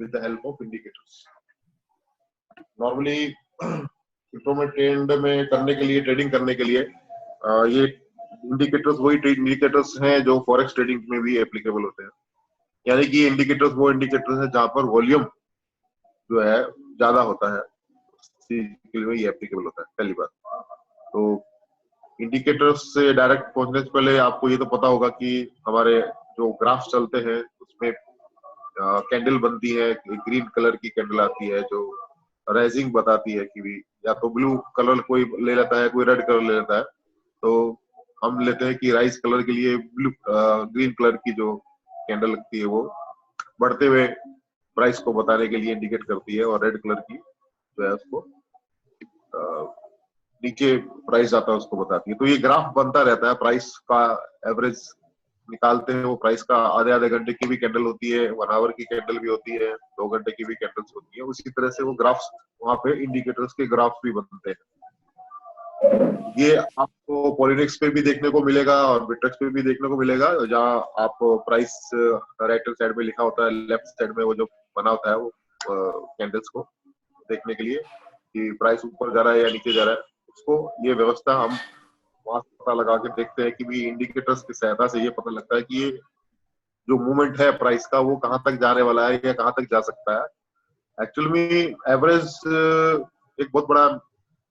with the help of indicators. Normally crypto में trade में करने के लिए, ट्रेडिंग करने के लिए ये इंडिकेटर्स वही इंडिकेटर्स हैं जो फॉरेक्स ट्रेडिंग में भी एप्लीकेबल होते हैं। यानी कि इंडिकेटर्स वो इंडिकेटर्स हैं जहां पर वॉल्यूम जो है ज्यादा होता है, के लिए ये एप्लीकेबल होता है। पहली बात तो इंडिकेटर्स से डायरेक्ट पहुंचने से पहले आपको ये तो पता होगा कि हमारे जो ग्राफ चलते हैं उसमें कैंडल बनती है, ग्रीन कलर की कैंडल आती है जो राइजिंग बताती है कि भी या तो ब्लू कलर कोई ले लेता है, कोई रेड कलर ले लेता है, तो हम लेते हैं कि राइज कलर के लिए ब्लू ग्रीन कलर की जो कैंडल लगती है वो बढ़ते हुए प्राइस को बताने के लिए इंडिकेट करती है, और रेड कलर की जो है उसको नीचे प्राइस आता है उसको बताती है। तो ये ग्राफ बनता रहता है, प्राइस का एवरेज निकालते हैं वो प्राइस का। आधे आधे घंटे की भी कैंडल होती है, 1 आवर की कैंडल भी होती है, 2 घंटे की भी कैंडल्स होती है। उसी तरह से वो ग्राफ्स वहां पे इंडिकेटर्स के ग्राफ्स भी बनते हैं। ये आपको पॉलिटिक्स पे भी देखने को मिलेगा और बिटरेक्स पे भी देखने को मिलेगा, जहाँ आप प्राइस राइट हैंड साइड में लिखा होता है, लेफ्ट साइड में वो जो बना होता है वो कैंडल्स को देखने के लिए कि प्राइस ऊपर जा रहा है या नीचे जा रहा है, उसको ये व्यवस्था हम वहां पता लगा के देखते हैं कि भी इंडिकेटर्स की सहायता से ये पता लगता है कि ये जो मूवमेंट है प्राइस का वो कहाँ तक जाने वाला है या कहाँ तक जा सकता है। एक्चुअल में एवरेज एक बहुत बड़ा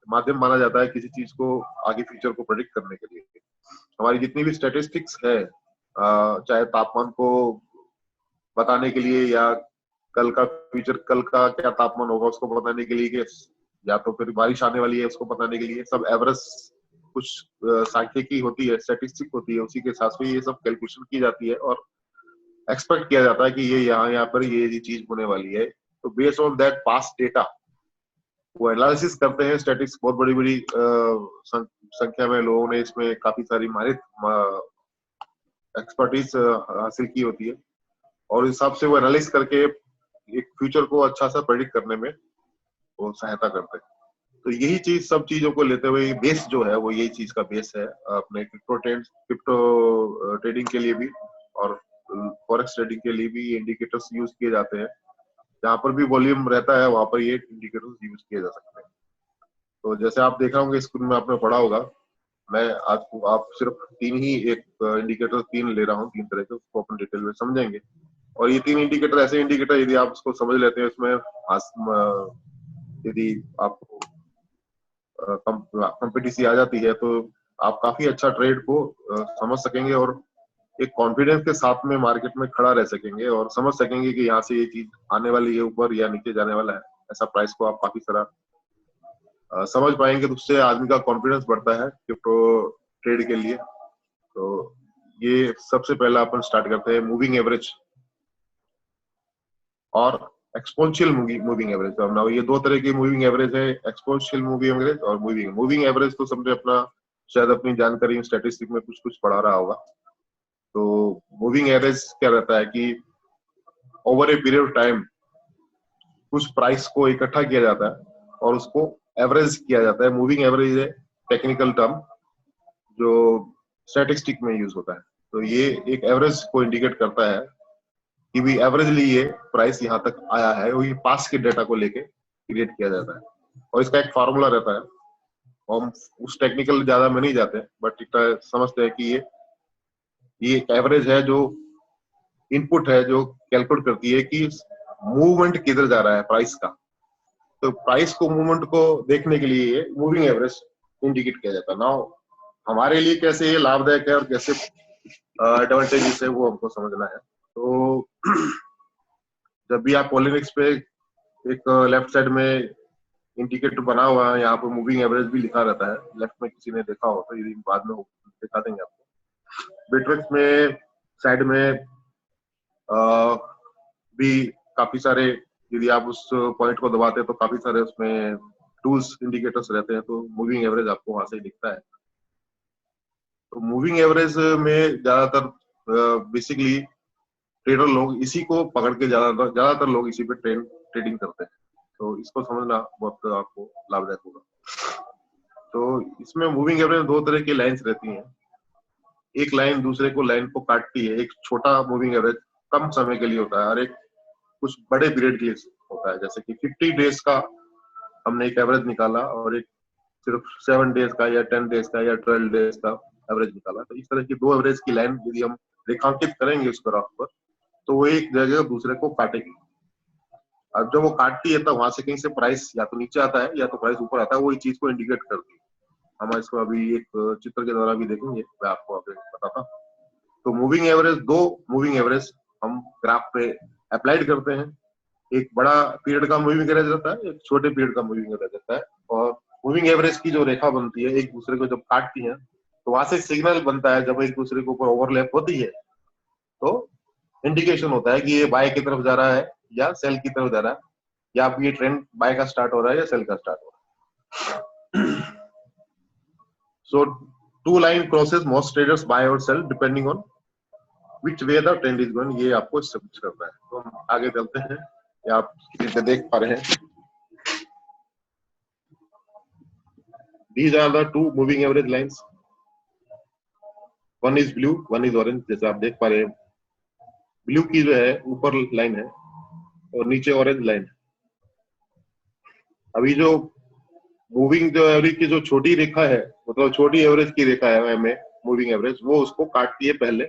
माध्यम माना जाता है किसी चीज को आगे फ्यूचर को प्रेडिक्ट करने के लिए। हमारी जितनी भी स्टैटिस्टिक्स है, चाहे तापमान को बताने के लिए या कल का फ्यूचर, कल का क्या तापमान होगा उसको बताने के लिए, या तो फिर बारिश आने वाली है उसको बताने के लिए, सब एवरेज कुछ सांख्यिकी होती है, स्टैटिस्टिक होती है, उसी के हिसाब से ये सब कैलकुलेशन की जाती है और एक्सपेक्ट किया जाता है कि ये यहाँ पर ये चीज होने वाली है। तो based on that past data वो एनालिसिस करते हैं। स्टैटिस्टिक्स बहुत बड़ी बड़ी संख्या में लोगों ने इसमें काफी सारी माहिर एक्सपर्टीज हासिल की होती है, और इस हिसाब से वो एनालिसिस करके एक फ्यूचर को अच्छा सा प्रेडिक्ट करने में वो सहायता करते हैं। तो यही चीज, सब चीजों को लेते हुए बेस जो है वो यही चीज का बेस है अपने क्रिप्टो ट्रेडिंग के लिए भी और फॉरेक्स ट्रेडिंग के लिए भी ये इंडिकेटर्स यूज किए जाते हैं। जहां पर भी वॉल्यूम रहता है वहां पर ये इंडिकेटर्स यूज किए जा सकते हैं। तो जैसे आप देख रहे होंगे स्कूल में आपने पढ़ा होगा, मैं आज आप सिर्फ एक इंडिकेटर तीन ले रहा हूँ, 3 तरह के, उसको अपन डिटेल में समझेंगे। और ये 3 इंडिकेटर ऐसे इंडिकेटर यदि आप उसको समझ लेते हैं, उसमें यदि आपको कंपेटिसी आ जाती है तो आप काफी अच्छा ट्रेड को समझ सकेंगे और एक कॉन्फिडेंस के साथ में मार्केट में खड़ा रह सकेंगे और समझ सकेंगे कि यहाँ से ये चीज आने वाली है, ऊपर या नीचे जाने वाला है। ऐसा प्राइस को आप काफी सारा समझ पाएंगे, तो उससे आदमी का कॉन्फिडेंस बढ़ता है क्रिप्टो ट्रेड के लिए। तो ये सबसे पहला अपन स्टार्ट करते हैं मूविंग एवरेज और एक्सपोनेंशियल मूविंग एवरेज। तो हम ये 2 तरह की मूविंग एवरेज है, एक्सपोनेंशियल मूविंग एवरेज और मूविंग एवरेज। तो समझे अपना शायद अपनी जानकारी स्टैटिस्टिक में कुछ पढ़ा रहा होगा। तो मूविंग एवरेज क्या रहता है कि over a period of time कुछ प्राइस को इकट्ठा किया जाता है और उसको एवरेज किया जाता है। मूविंग एवरेज है टेक्निकल टर्म जो स्टैटिस्टिक में यूज होता है। तो ये एक एवरेज को इंडिकेट करता है कि भी एवरेजली ये प्राइस यहाँ तक आया है, वही पास के डेटा को लेके क्रिएट किया जाता है। और इसका एक फार्मूला रहता है, हम उस टेक्निकल ज्यादा में नहीं जाते, बट इतना समझते हैं कि ये एक एवरेज है जो इनपुट है जो कैलकुलेट करती है कि मूवमेंट किधर जा रहा है प्राइस का। तो प्राइस को, मूवमेंट को देखने के लिए ये मूविंग एवरेज इंडिकेट किया जाता है। नाउ हमारे लिए कैसे ये लाभदायक है और कैसे एडवांटेजेस है वो हमको समझना है। तो जब भी आप पॉलिटिक्स पे एक लेफ्ट साइड में इंडिकेटर बना हुआ है, यहाँ पे मूविंग एवरेज भी लिखा रहता है, लेफ्ट में किसी ने देखा हो तो ये बाद में दिखा देंगे आपको। बिटरेक्स में साइड में भी काफी सारे, यदि आप उस पॉइंट को दबाते हैं तो काफी सारे उसमें टूल्स इंडिकेटर्स रहते हैं, तो मूविंग एवरेज आपको वहां से दिखता है। तो मूविंग एवरेज में ज्यादातर बेसिकली ट्रेडर लोग इसी को पकड़ के ज्यादातर लोग इसी पे ट्रेडिंग करते हैं। तो इसको समझना बहुत आपको लाभदायक होगा। तो इसमें मूविंग एवरेज 2 तरह की लाइंस रहती हैं। एक लाइन दूसरे को लाइन को काटती है। एक छोटा मूविंग एवरेज कम समय के लिए होता है और एक कुछ बड़े पीरियड के लिए होता है, जैसे कि 50 डेज का हमने एक एवरेज निकाला और एक सिर्फ 7 डेज का या 10 डेज का या 12 डेज का एवरेज निकाला। तो इस तरह की दो एवरेज की लाइन यदि हम रेखांकित करेंगे उस ग्राफ पर, तो वो एक जगह दूसरे को काटेगी। अब जब वो काटती है तो वहां से कहीं से प्राइस या तो नीचे आता है या तो प्राइस ऊपर आता है, वो इस चीज को इंडिकेट करती है। हम इसको अभी एक चित्र के द्वारा भी देखेंगे, मैं आपको अभी बताता हूँ। तो मूविंग एवरेज, दो मूविंग एवरेज हम ग्राफ पे अप्लाइड करते हैं। एक बड़ा पीरियड का मूविंग एवरेज रहता है, एक छोटे पीरियड का मूविंग एवरेज रहता है, और मूविंग एवरेज की जो रेखा बनती है एक दूसरे को जब काटती है तो वहां से सिग्नल बनता है। जब एक दूसरे के ऊपर ओवरलैप होती है तो इंडिकेशन होता है कि ये बाय की तरफ जा रहा है या सेल की तरफ जा रहा है, या अब ये ट्रेंड बाय का स्टार्ट हो रहा है या सेल का स्टार्ट हो रहा है। So two line crosses most traders buy और sell depending on which way the trend is going, ये आपको स्टेब्लिश करना है। तो हम आगे चलते हैं, या आप स्क्रीन पे देख पा रहे हैं, these are the two moving average lines, one is blue one is orange। जैसे आप देख पा रहे हैं ब्लू की जो है ऊपर लाइन है और नीचे ऑरेंज लाइन है। अभी जो मूविंग जो एवरेज की जो छोटी रेखा है, मतलब छोटी एवरेज की रेखा है में मूविंग एवरेज, वो उसको काटती है पहले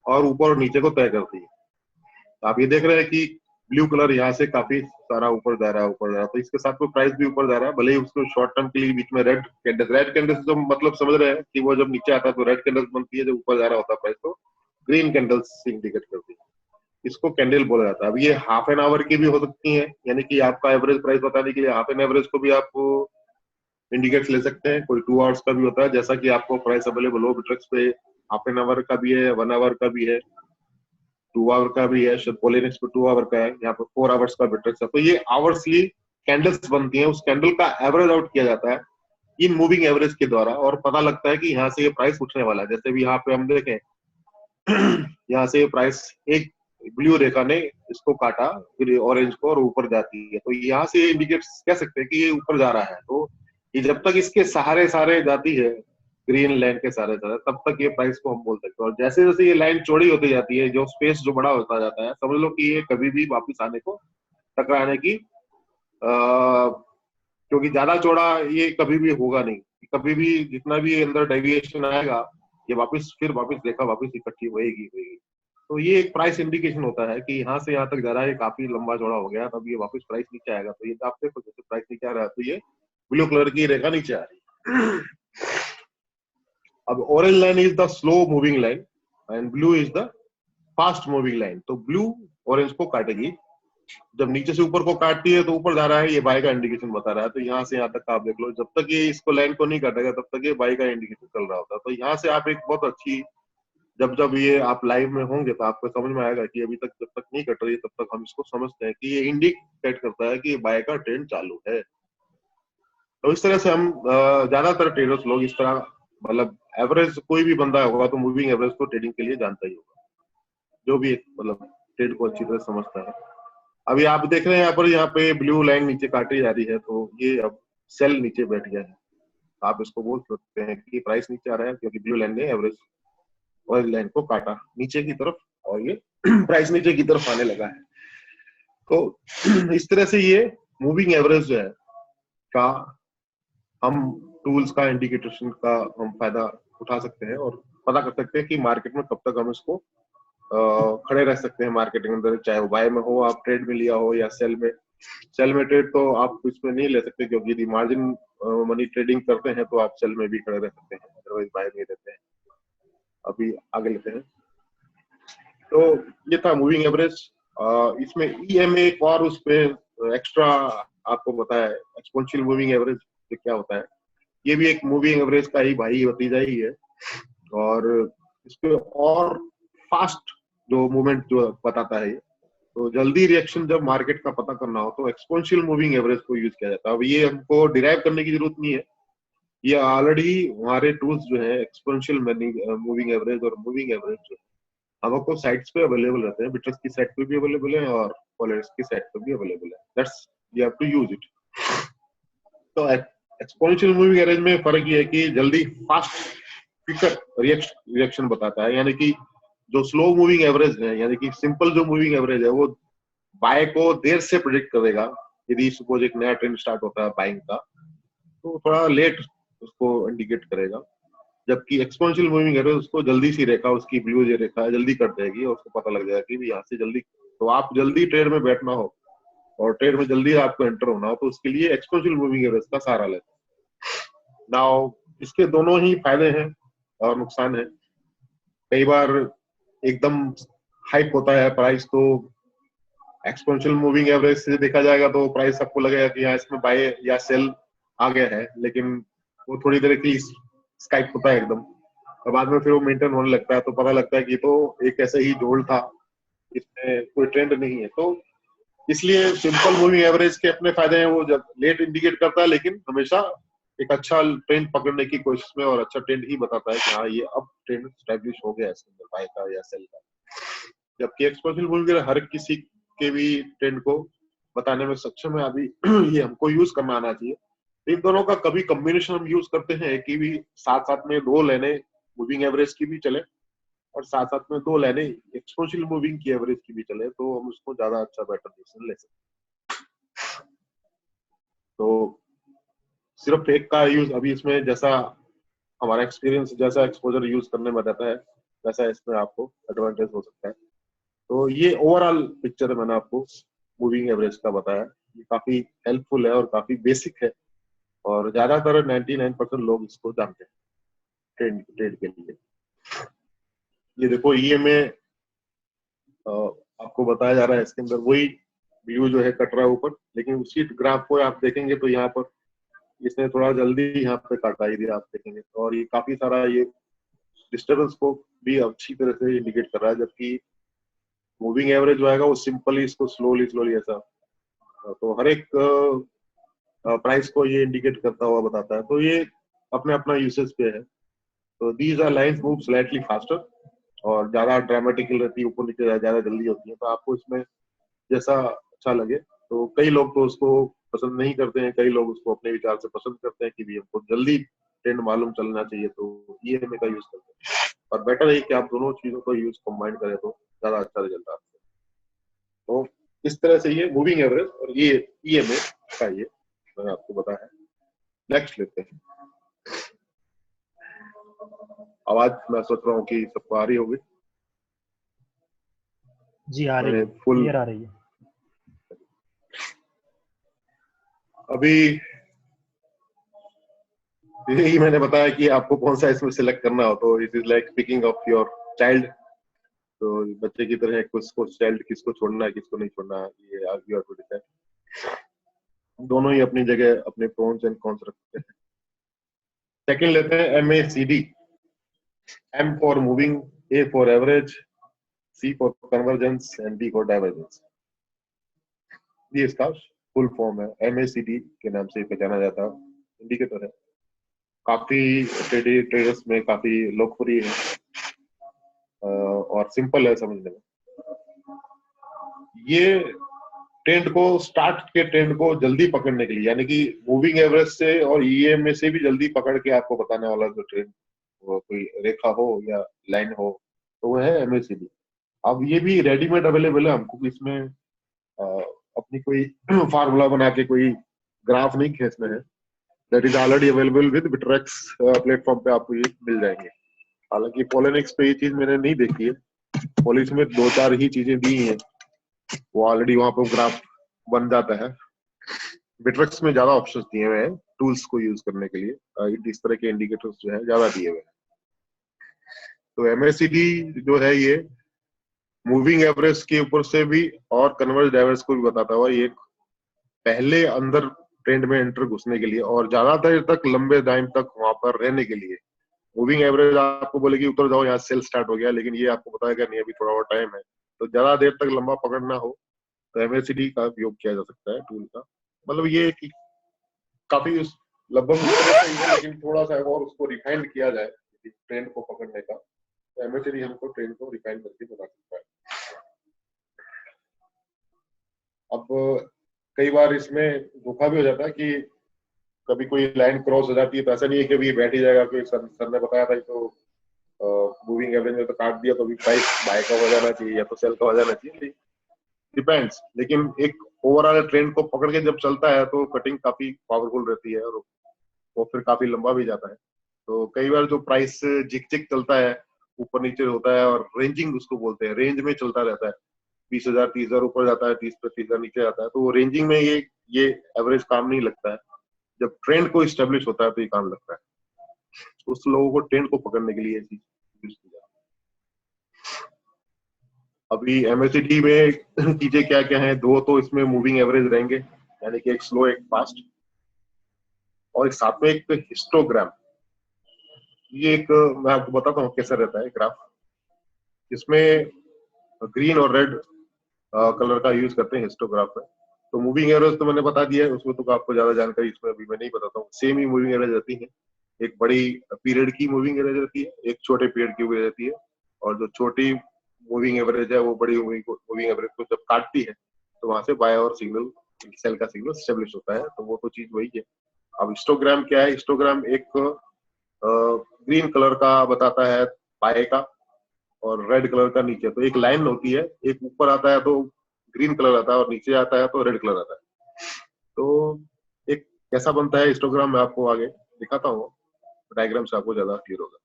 और ऊपर और नीचे को तय करती है। तो आप ये देख रहे हैं कि ब्लू कलर यहाँ से काफी सारा ऊपर जा रहा है, ऊपर जा रहा है, तो इसके साथ में प्राइस भी ऊपर जा रहा है, भले ही उसको शॉर्ट टर्म के लिए बीच में रेड कैंडल्स जो मतलब समझ रहे हैं कि वो जब नीचे आता है तो रेड कैंडल्स बनती है, जब ऊपर जा रहा होता है प्राइस तो ग्रीन कैंडल्स इंडिकेट करती है। इसको कैंडल बोला जाता है। अब ये हाफ एन आवर की भी हो सकती है, यानी कि आपका एवरेज प्राइस बताने के लिए हाफ एन एवरेज को भी आप इंडिकेट ले सकते हैं। कोई 2 आवर्स का भी होता है, जैसा कि आपको प्राइस अवेलेबल हो बिट्रेक्स पे हाफ एन आवर का भी है, 1 आवर का भी है, 2 आवर का भी है, शायद पोलिनिक्स पे 2 आवर का है, यहाँ पे 4 आवर्स का बिट्रेक्स है। तो ये आवर्सली कैंडल्स बनती हैं, उस कैंडल का एवरेज आउट किया जाता है इन मूविंग एवरेज के द्वारा, और पता लगता है कि यहाँ से ये प्राइस उठने वाला है। जैसे भी यहाँ पे हम देखें यहाँ से ये प्राइस एक ब्लू रेखा ने इसको काटा, फिर ऑरेंज को, और ऊपर जाती है, तो यहाँ से इंडिकेट कह सकते हैं कि ये ऊपर जा रहा है। तो ये जब तक इसके सहारे सहारे जाती है, ग्रीन लाइन के सहारे सहारे, तब तक ये प्राइस को हम बोल सकते हैं। और जैसे जैसे ये लाइन चौड़ी होती जाती है, जो स्पेस जो बड़ा होता जाता है, समझ लो कि ये कभी भी वापस आने को, टकराने की, क्योंकि ज्यादा चौड़ा ये कभी भी होगा नहीं, कभी भी जितना भी अंदर डेविएशन आएगा ये वापस रेखा वापस इकट्ठी होएगी। तो ये एक प्राइस इंडिकेशन होता है कि यहाँ से यहाँ तक जा रहा है, काफी लंबा चौड़ा हो गया, तब ये वापस प्राइस नीचे आएगा। तो ये आप देखो, जैसे प्राइस नीचे आ रहा है तो ये ब्लू कलर की रेखा नीचे आ रही है। अब orange line is the slow moving line and blue is the fast moving line. तो ब्लू ऑरेंज को काटेगी, जब नीचे से ऊपर को काटती है तो ऊपर जा रहा है, ये बाय का इंडिकेशन बता रहा है। तो यहाँ से यहाँ तक आप देख लो, जब तक ये इसको लाइन को नहीं काटेगा तब तक ये बाय का इंडिकेशन चल रहा होता है। तो यहाँ से आप एक बहुत अच्छी, जब ये आप लाइव में होंगे तो आपको समझ में आएगा कि अभी तक जब तक नहीं कट रही है तब तक हम इसको समझते हैं कि ये इंडिकेट करता है कि बाय का ट्रेंड चालू है। तो इस तरह से हम ज्यादातर ट्रेडर्स लोग इस तरह, मतलब एवरेज कोई भी बंदा होगा तो मूविंग एवरेज को ट्रेडिंग के लिए जानता ही होगा, जो भी मतलब ट्रेड को अच्छी तरह समझता है। अभी आप देख रहे हैं यहाँ पे ब्लू लाइन नीचे काटी जा रही है, तो ये अब सेल नीचे बैठ गया है। आप इसको बोल सकते हैं कि प्राइस नीचे आ रहा है क्योंकि ब्लू लाइन ने एवरेज ऑरेंज लाइन को काटा नीचे की तरफ, और ये प्राइस नीचे की तरफ आने लगा है। तो इस तरह से ये मूविंग एवरेज जो है का हम टूल्स का, इंडिकेशन का हम फायदा उठा सकते हैं और पता कर सकते हैं कि मार्केट में कब तक हम इसको खड़े रह सकते हैं मार्केटिंग अंदर, चाहे वो बाय में हो, आप ट्रेड में लिया हो, या सेल में ट्रेड तो आप इसमें नहीं ले सकते, क्योंकि यदि मार्जिन मनी ट्रेडिंग करते हैं तो आप सेल में भी खड़े रह सकते हैं, अदरवाइज बाय नहीं रहते हैं। अभी आगे लेते हैं। तो ये था मूविंग एवरेज। इसमें ईएमए एक और उस पे एक्स्ट्रा आपको बताया, एक्सपोनेंशियल मूविंग एवरेज क्या होता है। ये भी एक मूविंग एवरेज का ही भाई भतीजा ही है, और इसपे और फास्ट जो मूवमेंट जो बताता है, तो जल्दी रिएक्शन जब मार्केट का पता करना हो तो एक्सपोनेंशियल मूविंग एवरेज को यूज किया जाता है। अब ये हमको डिराइव करने की जरूरत नहीं है, ये ऑलरेडी हमारे टूल्स जो है एक्सपोनेंशियल मूविंग एवरेज और मूविंग एवरेज जो हमको साइट्स पे अवेलेबल रहते हैं, बिटरेक्स की साइट पे भी अवेलेबल है और पोलरिस की साइट पे भी अवेलेबल है। That's you have to use it. तो एक्सपोनेंशियल मूविंग एवरेज में फर्क ये है कि जल्दी फास्ट क्विकर रिएक्शन बताता है, यानी कि जो स्लो मूविंग एवरेज है, यानी कि सिंपल जो मूविंग एवरेज है वो बाय को देर से प्रिडिक्ट करेगा। यदि सपोज एक नया ट्रेंड स्टार्ट होता है बाइंग का, तो थोड़ा लेट उसको इंडिकेट करेगा, जबकि एक्सपोनेंशियल मूविंग एवरेज उसको जल्दी सी रेखा, उसकी ब्लू जो रेखा है जल्दी कट जाएगी और उसको पता लग जाएगा कि यहाँ से जल्दी, तो आप जल्दी ट्रेड में बैठना हो और ट्रेड में जल्दी आपको एंटर होना हो तो उसके लिए एक्सपोनेंशियल मूविंग एवरेज का सहारा लेते हैं। नाउ इसके दोनों ही फायदे हैं और नुकसान है। कई बार एकदम हाइप होता है प्राइस, तो एक्सपोनेंशियल मूविंग एवरेज से देखा जाएगा तो प्राइस आपको लगेगा कि यहाँ इसमें बाय या सेल आ गया है, लेकिन वो थोड़ी देर की स्काइप होता है एकदम, और बाद में फिर वो मेंटेन होने लगता है, तो पता लगता है कि तो एक ऐसे ही जोड़ था, इसमें कोई ट्रेंड नहीं है। तो इसलिए सिंपल मूविंग एवरेज के अपने फायदे हैं, वो जब लेट इंडिकेट करता है लेकिन हमेशा एक अच्छा ट्रेंड पकड़ने की कोशिश में और अच्छा ट्रेंड ही बताता है कि हाँ ये अब ट्रेंड स्टैब्लिश हो गया है इसके अंदर बाय का या सेल का। जबकि एक्सपोनेंशियल मूविंग हर किसी के भी ट्रेंड को बताने में सक्षम है। अभी ये हमको यूज करना आना चाहिए। इन दोनों का कभी कॉम्बिनेशन हम यूज करते हैं कि भी साथ साथ में दो लाइनें मूविंग एवरेज की भी चले और साथ साथ में दो लाइनें एक्सपोनेंशियल मूविंग की एवरेज की भी चले, तो हम उसको ज्यादा अच्छा बेटर डिसीजन ले सकते हैं। तो सिर्फ एक का यूज अभी इसमें जैसा हमारा एक्सपीरियंस, जैसा एक्सपोजर यूज करने में रहता है, वैसा इसमें आपको एडवांटेज हो सकता है। तो ये ओवरऑल पिक्चर मैंने आपको मूविंग एवरेज का बताया। ये काफी हेल्पफुल है और काफी बेसिक है और ज्यादातर 99% लोग इसको जानते हैं ट्रेड ट्रेड के लिए। ये देखो ईएमए आपको बताया जा रहा है, इसके अंदर वही व्यू जो है कट रहा है ऊपर, लेकिन उसी ग्राफ को आप देखेंगे तो यहाँ पर इसने थोड़ा जल्दी यहाँ पे काटा ही आप देखेंगे, और ये काफी सारा ये डिस्टर्बेंस को भी अच्छी तरह से इंडिकेट कर रहा है, जबकि मूविंग एवरेज जो आएगा वो सिंपली इसको स्लोली स्लोली ऐसा, तो हर एक प्राइस को ये इंडिकेट करता हुआ बताता है। तो ये अपने अपना यूसेज पे है। तो these are lines move slightly faster, और ज्यादा ड्रामेटिकल रहती है, ऊपर नीचे ज्यादा जल्दी होती है। तो आपको इसमें जैसा अच्छा लगे, तो कई लोग तो उसको पसंद नहीं करते हैं, कई लोग उसको अपने विचार से पसंद करते हैं कि भी हमको जल्दी ट्रेंड मालूम चलना चाहिए, तो ईएमए का यूज करते हैं। और बेटर है कि आप दोनों चीजों को यूज कंबाइन करें तो ज्यादा अच्छा रिजल्ट आता है। तो इस तरह से ये मूविंग एवरेज और ये ईएमए का ये मैंने आपको बताया। नेक्स्ट लेते हैं। आवाज मैं सोच रहा हूँ कि सबको आ रही होगी। जी आ रही है, फुल क्लियर आ रही है। अभी यही मैंने बताया कि आपको कौन सा इसमें सिलेक्ट करना हो, तो it is like picking of your child. तो बच्चे की तरह किसको चाइल्ड किसको छोड़ना है किसको नहीं छोड़ना है, ये यू हैव टू डिसाइड। दोनों ही अपनी जगह अपने प्रोन्स एंड कॉन्स रखते हैं। सेकंड लेते हैं MACD। M for moving, A for average, C for convergence and D for divergence. ये इसका फुल फॉर्म है। MACD के नाम से पहचाना जाता है, इंडिकेटर है, काफी ट्रेडर्स में काफी लोकप्रिय है और सिंपल है समझने में। ये ट्रेंड को, स्टार्ट के ट्रेंड को जल्दी पकड़ने के लिए, यानी कि मूविंग एवरेज से और ईएमए से भी जल्दी पकड़ के आपको बताने वाला जो ट्रेंड, वो कोई रेखा हो या लाइन हो, तो वो है MACD। अब ये भी रेडीमेड अवेलेबल है, हमको इसमें अपनी कोई फार्मूला बना के कोई ग्राफ नहीं खींचना है। That is already available with Bittrex platform पे आपको ये मिल जाएंगे। हालांकि पॉलिनिक्स पे ये चीज मैंने नहीं देखी है, पॉलिनिक्स में 2-4 ही चीजें दी हैं, वो ऑलरेडी वहां पर ग्राफ बन जाता है। बिटरेक्स में ज्यादा ऑप्शंस दिए हुए हैं टूल्स को यूज करने के लिए, इस तरह के इंडिकेटर्स जो है ज्यादा दिए हुए हैं। तो MACD जो है ये मूविंग एवरेज के ऊपर से भी और कन्वर्ज एवरेज को भी बताता हुआ ये पहले अंदर ट्रेंड में एंटर घुसने के लिए और ज्यादा देर तक लंबे टाइम तक वहां पर रहने के लिए। मूविंग एवरेज आपको बोलेगी उतर जाओ यहाँ सेल स्टार्ट हो गया, लेकिन ये आपको बताएगा नहीं अभी थोड़ा और टाइम है। तो ज्यादा देर तक लंबा पकड़ना हो तो MACD का उपयोग किया जा सकता है टूल का। मतलब ये कि काफी लगभग लेकिन थोड़ा सा और उसको रिफाइंड किया जाए ट्रेंड को पकड़ने का, तो MACD हमको ट्रेंड को रिफाइन करके बता सकता है। अब कई बार इसमें धोखा भी हो जाता है कि कभी कोई लाइन क्रॉस हो जाती है, तो ऐसा नहीं है कि अभी बैठ ही जाएगा। कोई सर ने बताया था तो मूविंग एवरेज में तो काट दिया तो अभी प्राइस बाय का हो जाना चाहिए या तो सेल का हो जाना चाहिए। डिपेंड्स, लेकिन एक ओवरऑल ट्रेंड को पकड़ के जब चलता है तो कटिंग काफी पावरफुल रहती है और वो फिर काफी लंबा भी जाता है। तो कई बार जो प्राइस जिक जिक चलता है, ऊपर नीचे होता है और रेंजिंग उसको बोलते हैं, रेंज में चलता रहता है, 20,000 30,000 ऊपर जाता है, 30,000 नीचे जाता है, तो वो रेंजिंग में ये एवरेज काम नहीं लगता है। जब ट्रेंड को इस्टेब्लिश होता है तो ये काम लगता है। उस लोगों को ट्रेंड को पकड़ने के लिए चीज यूज की जाती है। अभी एमएससीडी में चीजें क्या क्या है, दो तो इसमें मूविंग एवरेज रहेंगे, यानी कि एक स्लो एक फास्ट, और एक साथ में एक हिस्टोग्राम। ये एक मैं आपको बताता हूँ कैसा रहता है ग्राफ। इसमें ग्रीन और रेड कलर का यूज करते हैं हिस्टोग्राफ में। तो मूविंग एवरेज तो मैंने बता दिया है, उसमें तो आपको ज्यादा जानकारी इसमें अभी मैं नहीं बताता हूँ। सेम ही मूविंग एवरेज रहती है, एक बड़ी पीरियड की मूविंग एवरेज रहती है, एक छोटे पीरियड की मूविंग रहती है, और जो छोटी मूविंग एवरेज है वो बड़ी मूविंग एवरेज को जब काटती है तो वहां से बाय और सिग्नल सेल का सिग्नल स्टेब्लिश होता है। तो वो तो चीज वही है। अब हिस्टोग्राम क्या है? हिस्टोग्राम एक ग्रीन कलर का बताता है बाय का, और रेड कलर का नीचे। तो एक लाइन होती है, एक ऊपर आता है तो ग्रीन कलर आता है और नीचे आता है तो रेड कलर आता है। तो एक कैसा बनता है हिस्टोग्राम, मैं आपको आगे दिखाता हूँ, डायग्राम से आपको ज्यादा क्लियर होगा।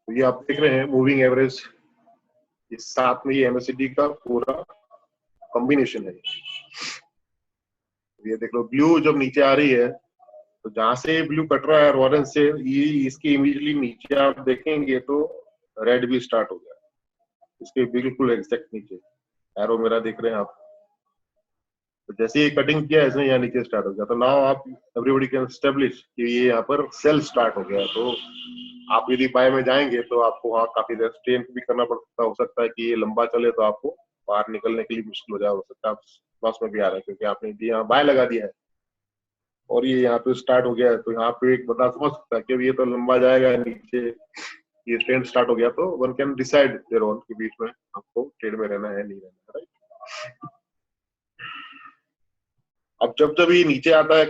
तो ये आप देख रहे हैं मूविंग एवरेज, इस साथ में ये एमएससीडी का पूरा कॉम्बिनेशन है। ये देख लो, ब्लू जब नीचे आ रही है तो जहां से ब्लू कट रहा है और ऑरेंज से, ये इसके इमीडिएटली नीचे आप देखेंगे तो रेड भी स्टार्ट हो गया, इसके बिल्कुल एग्जैक्ट नीचे एरो मेरा देख रहे हैं आप। तो जैसे ये कटिंग किया इसने, यहाँ नीचे स्टार्ट हो गया। तो नाउ आप एवरीबॉडी कैन एस्टेब्लिश कि ये यहाँ पर सेल स्टार्ट हो गया। तो आप यदि बाय में जाएंगे तो आपको वहाँ काफी देर स्टेन भी करना पड़ता, हो सकता है कि ये लंबा चले तो आपको बाहर निकलने के लिए मुश्किल हो जाए, हो सकता है आप लॉस में भी आ रहे हैं, क्योंकि आपने यहाँ बाय लगा दिया है और ये यहाँ पे स्टार्ट हो गया है। तो यहाँ पे एक बंदा समझ सकता है कि ये तो लंबा जाएगा नीचे, ये ट्रेंड स्टार्ट हो गया। तो one can decide their own के बीच में आपको ट्रेड में रहना है नहीं रहना है, राइट। अब जब जब ये नीचे आता है,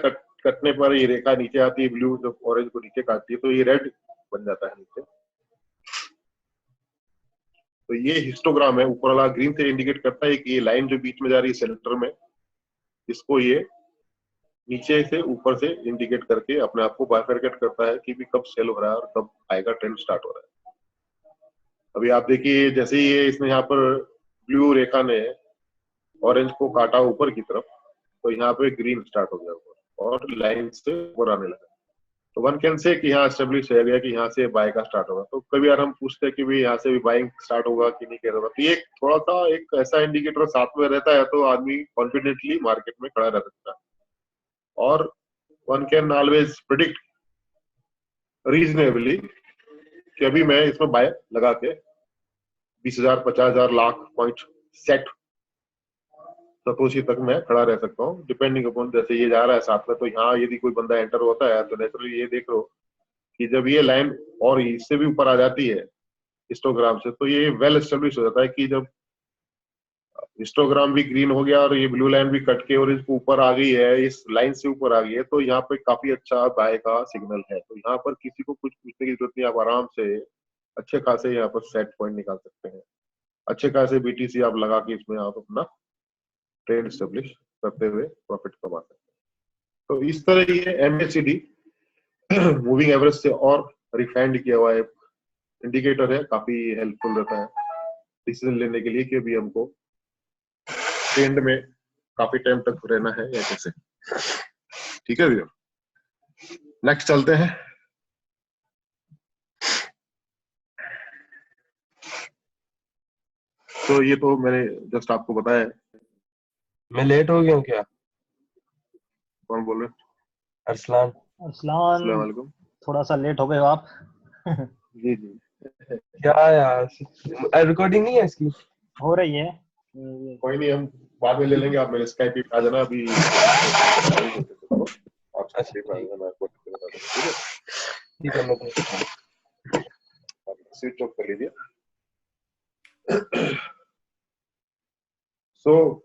कटने पर ये रेखा नीचे आती है, ब्लू जब ऑरेंज को नीचे काटती है तो ये रेड बन जाता है नीचे। तो ये हिस्टोग्राम है, ऊपर वाला ग्रीन से इंडिकेट करता है कि ये लाइन जो बीच में जा रही है सेंटर में, इसको ये नीचे से ऊपर से इंडिकेट करके अपने आप को बाइफरकेट करता है कि भी कब सेल हो रहा है और कब आएगा ट्रेंड स्टार्ट हो रहा है। अभी आप देखिए, जैसे ही ये इसने यहाँ पर ब्लू रेखा ने ऑरेंज को काटा ऊपर की तरफ, तो यहाँ पे ग्रीन स्टार्ट हो गया ऊपर और लाइन से ऊपर आने लगा। तो वन कैन से कि यहाँ एस्टेब्लिश हो गया कि यहाँ से बाय का स्टार्ट होगा। तो कभी यार हम पूछते हैं कि भी यहाँ से भी बाइंग स्टार्ट होगा कि नहीं होगा, तो ये थोड़ा सा एक ऐसा इंडिकेटर साथ में रहता है तो आदमी कॉन्फिडेंटली मार्केट में खड़ा रह सकता है। और one can always predict reasonably कि अभी मैं इसमें बाय लगा के 20,000 50,000 लाख पॉइंट सेट सतोशी तक मैं खड़ा रह सकता हूँ, डिपेंडिंग अपॉन जैसे ये जा रहा है साथ में। तो यहाँ यदि कोई बंदा एंटर होता है तो नेचुरली ये देख लो कि जब ये लाइन और इससे भी ऊपर आ जाती है हिस्टोग्राम से, तो ये वेल एस्टेब्लिश हो जाता है कि जब हिस्टोग्राम भी ग्रीन हो गया और ये ब्लू लाइन भी कट के और इसको ऊपर आ गई है, इस लाइन से ऊपर आ गई है, तो यहाँ पे काफी अच्छा बाय का सिग्नल है। तो यहाँ पर किसी को कुछ पूछने की जरूरत नहीं, आप आराम से अच्छे खासे यहाँ पर सेट पॉइंट निकाल सकते हैं, अच्छे खासे बीटीसी आप लगा के इसमें आप अपना ट्रेड स्टेब्लिश करते हुए प्रॉफिट कमा सकते हैं। तो इस तरह ये एमएससीडी मूविंग एवरेज से और रिफाइंड किया हुआ एक इंडिकेटर है, काफी हेल्पफुल रहता है डिसीजन लेने के लिए कि अभी हमको ट्रेंड में काफी टाइम तक रहना है या कैसे। ठीक है भैया, नेक्स्ट चलते हैं। तो ये तो मैंने जस्ट आपको बताया। मैं लेट हो गया हूँ क्या? कौन बोल रहे हैं? अरसलान। अस्सलाम अरसलान, वालेकुम। थोड़ा सा लेट हो गए हो आप। जी जी, क्या यार, रिकॉर्डिंग नहीं है इसकी? हो रही है। कोई नहीं, हम बाद में ले लेंगे। आप मेरे स्काइप पे आ जाना अभी। अच्छा ठीक है, मैं स्विच ऑफ कर लीजिए। सो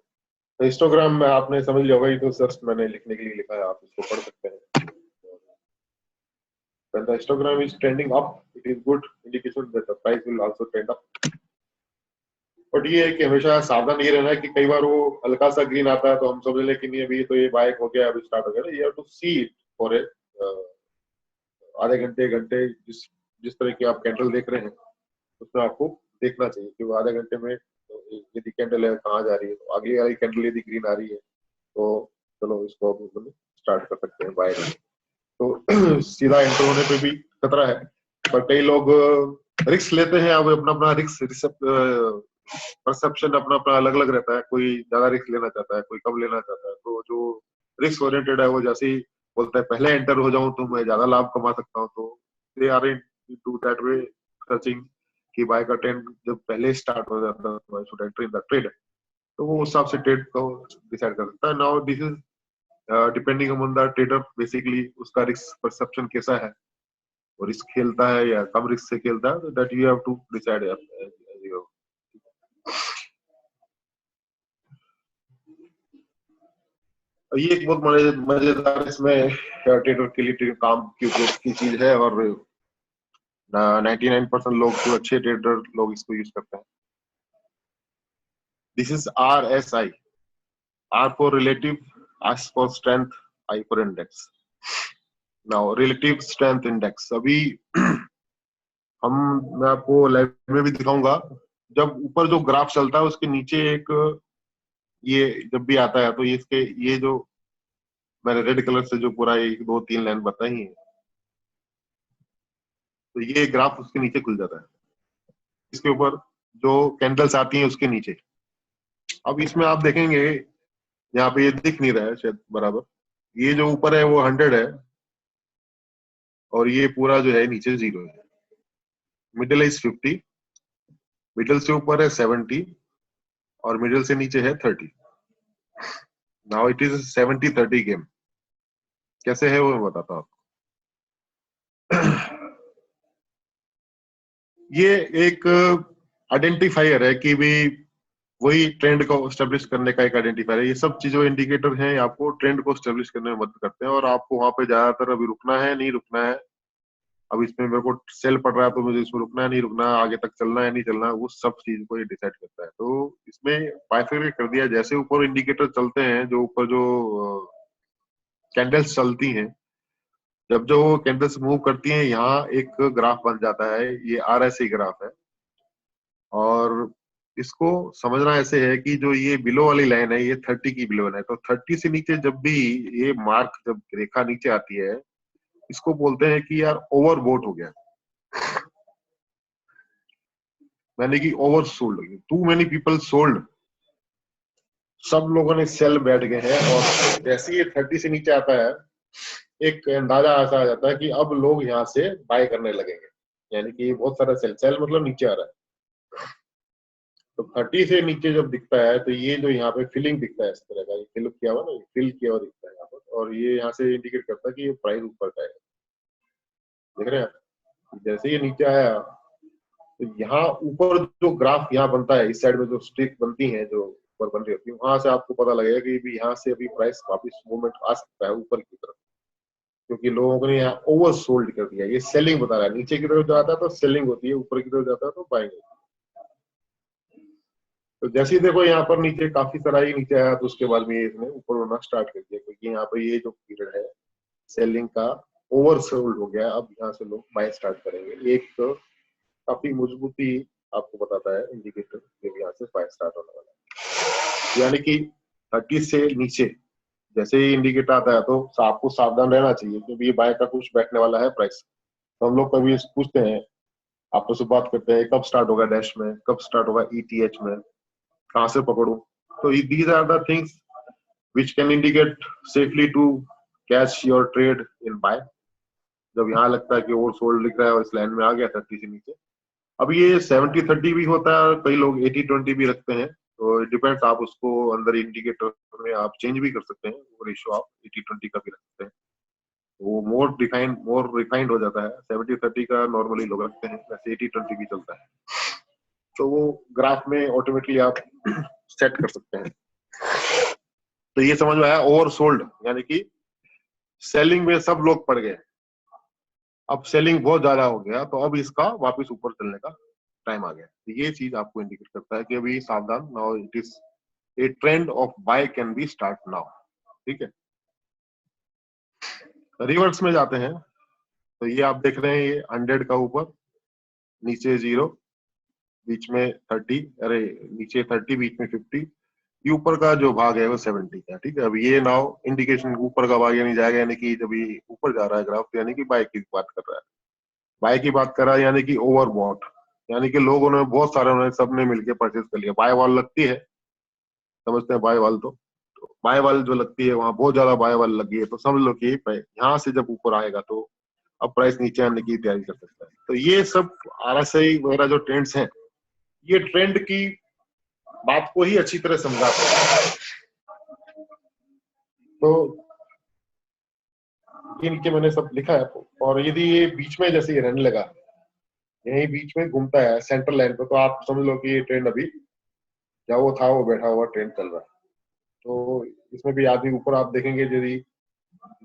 हिस्टोग्राम में आपने समझ लिया होगा, ये तो जस्ट मैंने लिखने के लिए लिखा है, आप इसको पढ़ सकते हैं। when the histogram is trending up, it is good indication that the price will also trend up. But ये है कि हमेशा सावधान ये रहना है कि कई बार वो हल्का सा ग्रीन आता है तो हम समझ लें कि नहीं अभी तो ये बाय हो गया, अभी स्टार्ट हो गया. You have to see it for आधे घंटे घंटे जिस जिस तरह की आप कैंडल देख रहे हैं उसमें आपको देखना चाहिए कि वो आधे घंटे में यदि कैंडल है कहाँ जा रही है. तो अगली वाली कैंडल यदि ग्रीन आ रही है तो चलो इसको आप स्टार्ट कर सकते हैं बाय. तो सीधा एंटर होने पे भी खतरा है, पर कई लोग रिस्क लेते हैं. अब अपना अपना रिस्क परसेप्शन अपना अपना अलग अलग रहता है. कोई ज्यादा रिस्क लेना चाहता है, कोई कम लेना चाहता है. तो जो रिस्क ओरिएंटेड है वो जैसे ही बोलता है पहले एंटर हो जाऊं तो मैं ज्यादा लाभ कमा सकता हूं, तो they are into that way searching कि बाय का ट्रेंड जब पहले स्टार्ट हो जाता है तो I should enter in the trade. तो वो उस हिसाब से ट्रेड को डिसाइड कर सकता है. Now this is depending upon the trader, basically उसका रिस्क परसेप्शन कैसा है, वो रिस्क खेलता है या कम रिस्क से खेलता है. That you have to decide. ये एक बहुत मजेदार इसमें ट्रेडर के लिए काम की उपयोग की चीज है और 99% लोग जो अच्छे ट्रेडर लोग इसको यूज करते हैं. This is RSI. R for relative, S for strength, I for index. Now relative strength index अभी मैं आपको लाइव में भी दिखाऊंगा. जब ऊपर जो ग्राफ चलता है उसके नीचे एक ये जब भी आता है तो ये जो मैंने रेड कलर से जो पूरा 1-2-3 लाइन बताई है तो ये ग्राफ उसके नीचे खुल जाता है. इसके ऊपर जो कैंडल्स आती हैं उसके नीचे. अब इसमें आप देखेंगे यहाँ पे ये दिख नहीं रहा है शायद बराबर. ये जो ऊपर है वो 100 है और ये पूरा जो है नीचे 0 है. मिडिल इज 50, मिडिल से ऊपर है 70 और मिडिल से नीचे है 30. Now it is 70-30 game. कैसे है वो मैं बताता हूँ आपको. ये एक आइडेंटिफायर है कि भी वही ट्रेंड को एस्टेब्लिश करने का एक आइडेंटिफायर है. ये सब चीजों इंडिकेटर हैं आपको ट्रेंड को एस्टेब्लिश करने में मदद करते हैं और आपको वहां पे ज्यादातर अभी रुकना है नहीं रुकना है, अब इसमें मेरे को सेल पड़ रहा है तो मुझे इसमें रुकना है नहीं रुकना है, आगे तक चलना है नहीं चलना है, वो सब चीज को ये डिसाइड करता है. तो इसमें बाइफरकेट कर दिया. जैसे ऊपर इंडिकेटर चलते हैं, जो ऊपर जो कैंडल्स चलती हैं, जब जो कैंडल्स मूव करती हैं यहाँ एक ग्राफ बन जाता है. ये RSI ग्राफ है और इसको समझना ऐसे है कि जो ये बिलो वाली लाइन है ये 30 की बिलो है. तो 30 से नीचे जब भी ये मार्क जब रेखा नीचे आती है इसको बोलते हैं कि यार ओवरबोट हो गया, यानी कि oversold, too many people sold. सब लोगों ने सेल बैठ गए हैं और जैसे ये 30 से नीचे आता है एक अंदाजा ऐसा आ जाता है कि अब लोग यहाँ से बाय करने लगेंगे, यानी कि बहुत सारा सेल मतलब नीचे आ रहा है. तो 30 से नीचे जब दिखता है तो ये जो यहाँ पे फिलिंग दिखता है इस तरह का, फिल किया हुआ ना, फिल किया हुआ दिखता है यहाँ पर, और ये यहाँ से इंडिकेट करता है कि ये प्राइस ऊपर का है. देख रहे हैं आप, जैसे ये नीचे आया तो यहाँ ऊपर जो ग्राफ यहाँ बनता है, इस साइड में जो स्ट्रिक बनती है जो ऊपर बन रही होती है, वहां से आपको पता लगेगा कि यहाँ से अभी प्राइस वापिस मूवमेंट आ सकता है ऊपर की तरफ, क्योंकि लोगों ने यहाँ ओवर सोल्ड कर दिया. ये सेलिंग बता रहा है. नीचे की तरफ जाता है तो सेलिंग होती है, ऊपर की तरफ जाता है तो बाइंग होती है. तो जैसे ही देखो यहाँ पर नीचे काफी सारा ही नीचे आया तो उसके बाद में इसने ऊपर होना स्टार्ट कर दिया, क्योंकि यहाँ पर ये जो पीरियड है सेलिंग का ओवर सोल्ड हो गया. अब यहाँ से लोग बाय स्टार्ट करेंगे. एक तो काफी मजबूती आपको बताता है इंडिकेटर कि यहाँ से बाय स्टार्ट होने वाला है. यानी कि 30 से नीचे जैसे ही इंडिकेटर आता है तो आपको सावधान रहना चाहिए, क्योंकि ये बाय का कुछ बैठने वाला है प्राइस. तो हम लोग कभी पूछते हैं, आपस में बात करते हैं कब स्टार्ट होगा डैश में, कब स्टार्ट होगा ETH में, कहाँ से पकड़ूं. तो these are the things which can indicate safely to catch your trade in buy. जब यहाँ लगता है कि ओवर सोल्ड लिख रहा है और इस लाइन में आ गया 30 से नीचे. अब ये 70-30 भी होता है, कई लोग 80-20 भी रखते हैं. तो इट डिपेंड्स, आप उसको अंदर इंडिकेटर में आप चेंज भी कर सकते हैं. वो रेशियो आप 80-20 का भी रख सकते हैं, वो मोर रिफाइंड हो जाता है. 70-30 का नॉर्मली लोग रखते हैं, वैसे 80-20 भी चलता है. तो वो ग्राफ में ऑटोमेटिकली आप सेट कर सकते हैं. तो ये समझ में आया ओवर सोल्ड, यानी कि सेलिंग में सब लोग पड़ गए. अब सेलिंग बहुत ज्यादा हो गया, तो अब इसका वापस ऊपर चलने का टाइम आ गया। तो ये चीज आपको इंडिकेट करता है कि अभी सावधान, now it is a trend of by can be start now. ठीक है, रिवर्स में जाते हैं तो ये आप देख रहे हैं, ये 100 का ऊपर, नीचे 0, बीच में 30, अरे नीचे 30, बीच में 50, ये ऊपर का जो भाग है वो 70 का। ठीक है, अब ये नाउ इंडिकेशन ऊपर का भाग यानी जाएगा, यानी कि जब ये ऊपर जा रहा है ग्राफ, यानी कि बाय की बात कर रहा है, बाय की बात कर रहा है, यानी कि ओवरबॉट, यानी कि लोगों ने बहुत सारे, उन्होंने सबने मिलकर परचेज कर लिया। बाय वॉल लगती है, समझते हैं बाय वॉल, तो बाय वॉल जो लगती है वहां बहुत ज्यादा बाय वॉल लगी है, तो समझ लो कि यहाँ से जब ऊपर आएगा तो अब प्राइस नीचे आने की तैयारी कर सकता है। तो ये सब आरएसआई वगैरह जो ट्रेंड्स हैं, ये ट्रेंड की बात को ही अच्छी तरह समझाते हैं। तो ये नीचे मैंने सब लिखा है, और यदि ये बीच में जैसे ये रहने लगा, यही बीच में घूमता है सेंट्रल लाइन पे, तो आप समझ लो कि ये ट्रेंड अभी जहाँ वो था वो बैठा हुआ ट्रेंड चल रहा है। तो इसमें भी आदमी ऊपर आप देखेंगे, यदि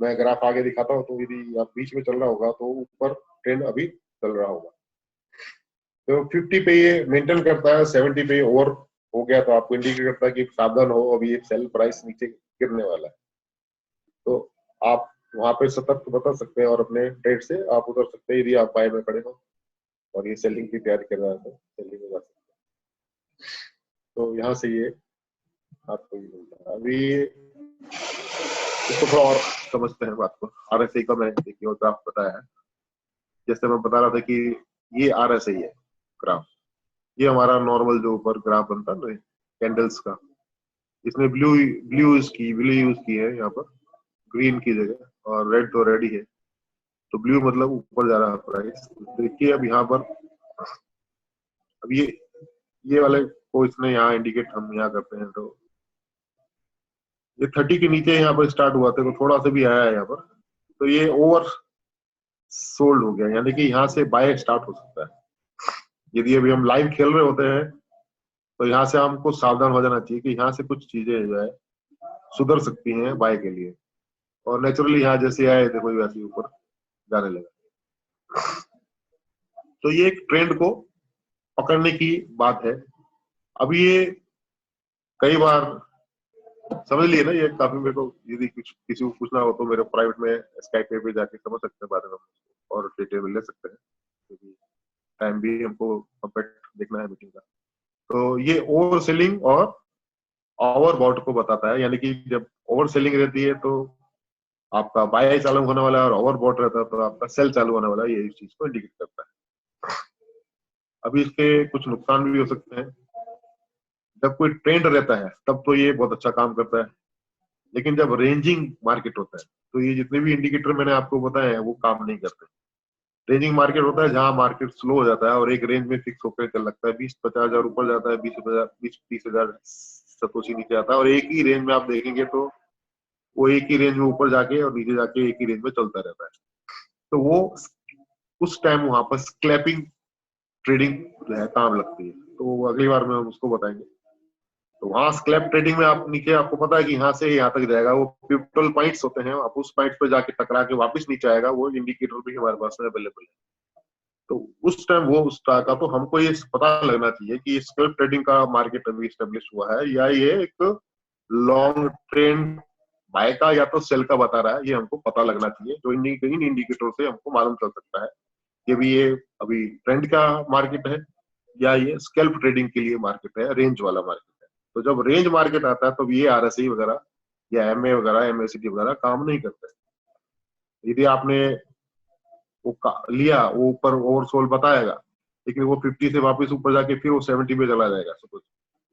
मैं ग्राफ आगे दिखाता हूँ, तो यदि आप बीच में चल रहा होगा तो ऊपर ट्रेंड अभी चल रहा होगा। तो 50 पे ये मेंटेन करता है, 70 पे ओवर हो गया तो आपको इंडिकेट करता है कि सावधान हो, अभी ये सेल प्राइस नीचे गिरने वाला है। तो आप वहां पे सतर्क बता सकते हैं और अपने ट्रेड से आप उतर सकते हैं, यदि आप बाय में खड़े हो और ये सेलिंग की तैयारी कर रहा है तो सेलिंग में जा सकते हैं। तो यहाँ से ये आपको ये मिलता है। अभी इसको थोड़ा और समझते हैं बात को। आरएसआई का मैं एक और ग्राफ बताया है, जैसे मैं बता रहा था कि ये आरएसआई है ग्राफ, ये हमारा नॉर्मल जो ऊपर ग्राफ बनता है ना कैंडल्स का, इसमें ब्लू यूज की है यहाँ पर ग्रीन की जगह, और रेड तो रेड ही है, तो ब्लू मतलब ऊपर जा रहा है प्राइस। देखिए अब यहाँ पर, अब ये वाले को इसने यहाँ इंडिकेट हम यहाँ करते हैं, तो ये 30 के नीचे यहाँ पर स्टार्ट हुआ था, तो थोड़ा सा भी आया है यहाँ पर, तो ये ओवर सोल्ड हो गया, यानी कि यहाँ से बाय स्टार्ट हो सकता है। यदि अभी हम लाइव खेल रहे होते हैं तो यहाँ से हमको सावधान हो जाना चाहिए कि यहाँ से कुछ चीजें जो है सुधर सकती हैं बाय के लिए, और नेचुरली यहाँ जैसे आए थे कोई वैसे ऊपर जाने लगा। तो ये एक ट्रेंड को पकड़ने की बात है। अब ये कई बार समझ लिए ना, ये काफी, मेरे को यदि कुछ किसी को पूछना हो तो मेरे प्राइवेट में स्काइप पे जाके समझ सकते हैं बारे में, और डिटेल में ले सकते हैं, क्योंकि टाइम भी हमको परफेक्ट देखना है मीटिंग का। तो ये ओवर सेलिंग और ओवरबॉट को बताता है, यानी कि जब ओवर सेलिंग रहती है तो आपका बाय चालू होने वाला है, और ओवरबॉट रहता है तो आपका सेल चालू होने वाला है, ये इस चीज को इंडिकेट करता है। अभी इसके कुछ नुकसान भी हो सकते हैं। जब कोई ट्रेंड रहता है तब तो ये बहुत अच्छा काम करता है, लेकिन जब रेंजिंग मार्केट होता है तो ये जितने भी इंडिकेटर मैंने आपको बताए हैं वो काम नहीं करते। रेंजिंग मार्केट होता है जहां मार्केट स्लो हो जाता है और एक रेंज में फिक्स होकर चल लगता है, 20-50 हजार ऊपर जाता है, 20-30 हजार सतोशी नीचे आता है, और एक ही रेंज में आप देखेंगे तो वो एक ही रेंज में ऊपर जाके और नीचे जाके एक ही रेंज में चलता रहता है। तो वो उस टाइम वहां पर स्क्लैपिंग ट्रेडिंग जो है काम लगती है, तो अगली बार में हम उसको बताएंगे। तो वहां स्क्लैप ट्रेडिंग में आप नीचे, आपको पता है कि यहाँ से यहाँ तक जाएगा, वो पिवटल पॉइंट्स होते हैं, आप उस पॉइंट पे जाके टकरा के वापस नीचे आएगा, वो इंडिकेटर भी हमारे पास में अवेलेबल है। तो उस टाइम वो उस तरह का, तो हमको ये पता लगना चाहिए कि स्क्लैप ट्रेडिंग का मार्केट अभी स्टेब्लिश हुआ है, या ये एक लॉन्ग ट्रेंड बाय का या तो सेल का बता रहा है, ये हमको पता लगना चाहिए। जो इन इंडिकेटर से हमको मालूम चल सकता है कि भी ये अभी ट्रेंड का मार्केट है या ये स्कैल्प ट्रेडिंग के लिए मार्केट है, रेंज वाला मार्केट है। तो जब रेंज मार्केट आता है तो ये आरएसआई वगैरह या एमए वगैरह, एमएसीडी वगैरह काम नहीं करते। यदि आपने वो लिया, वो ऊपर ओवरसोल्ड बताएगा, लेकिन वो 50 से वापस ऊपर जाके फिर वो 70 पे चला जाएगा सपोज,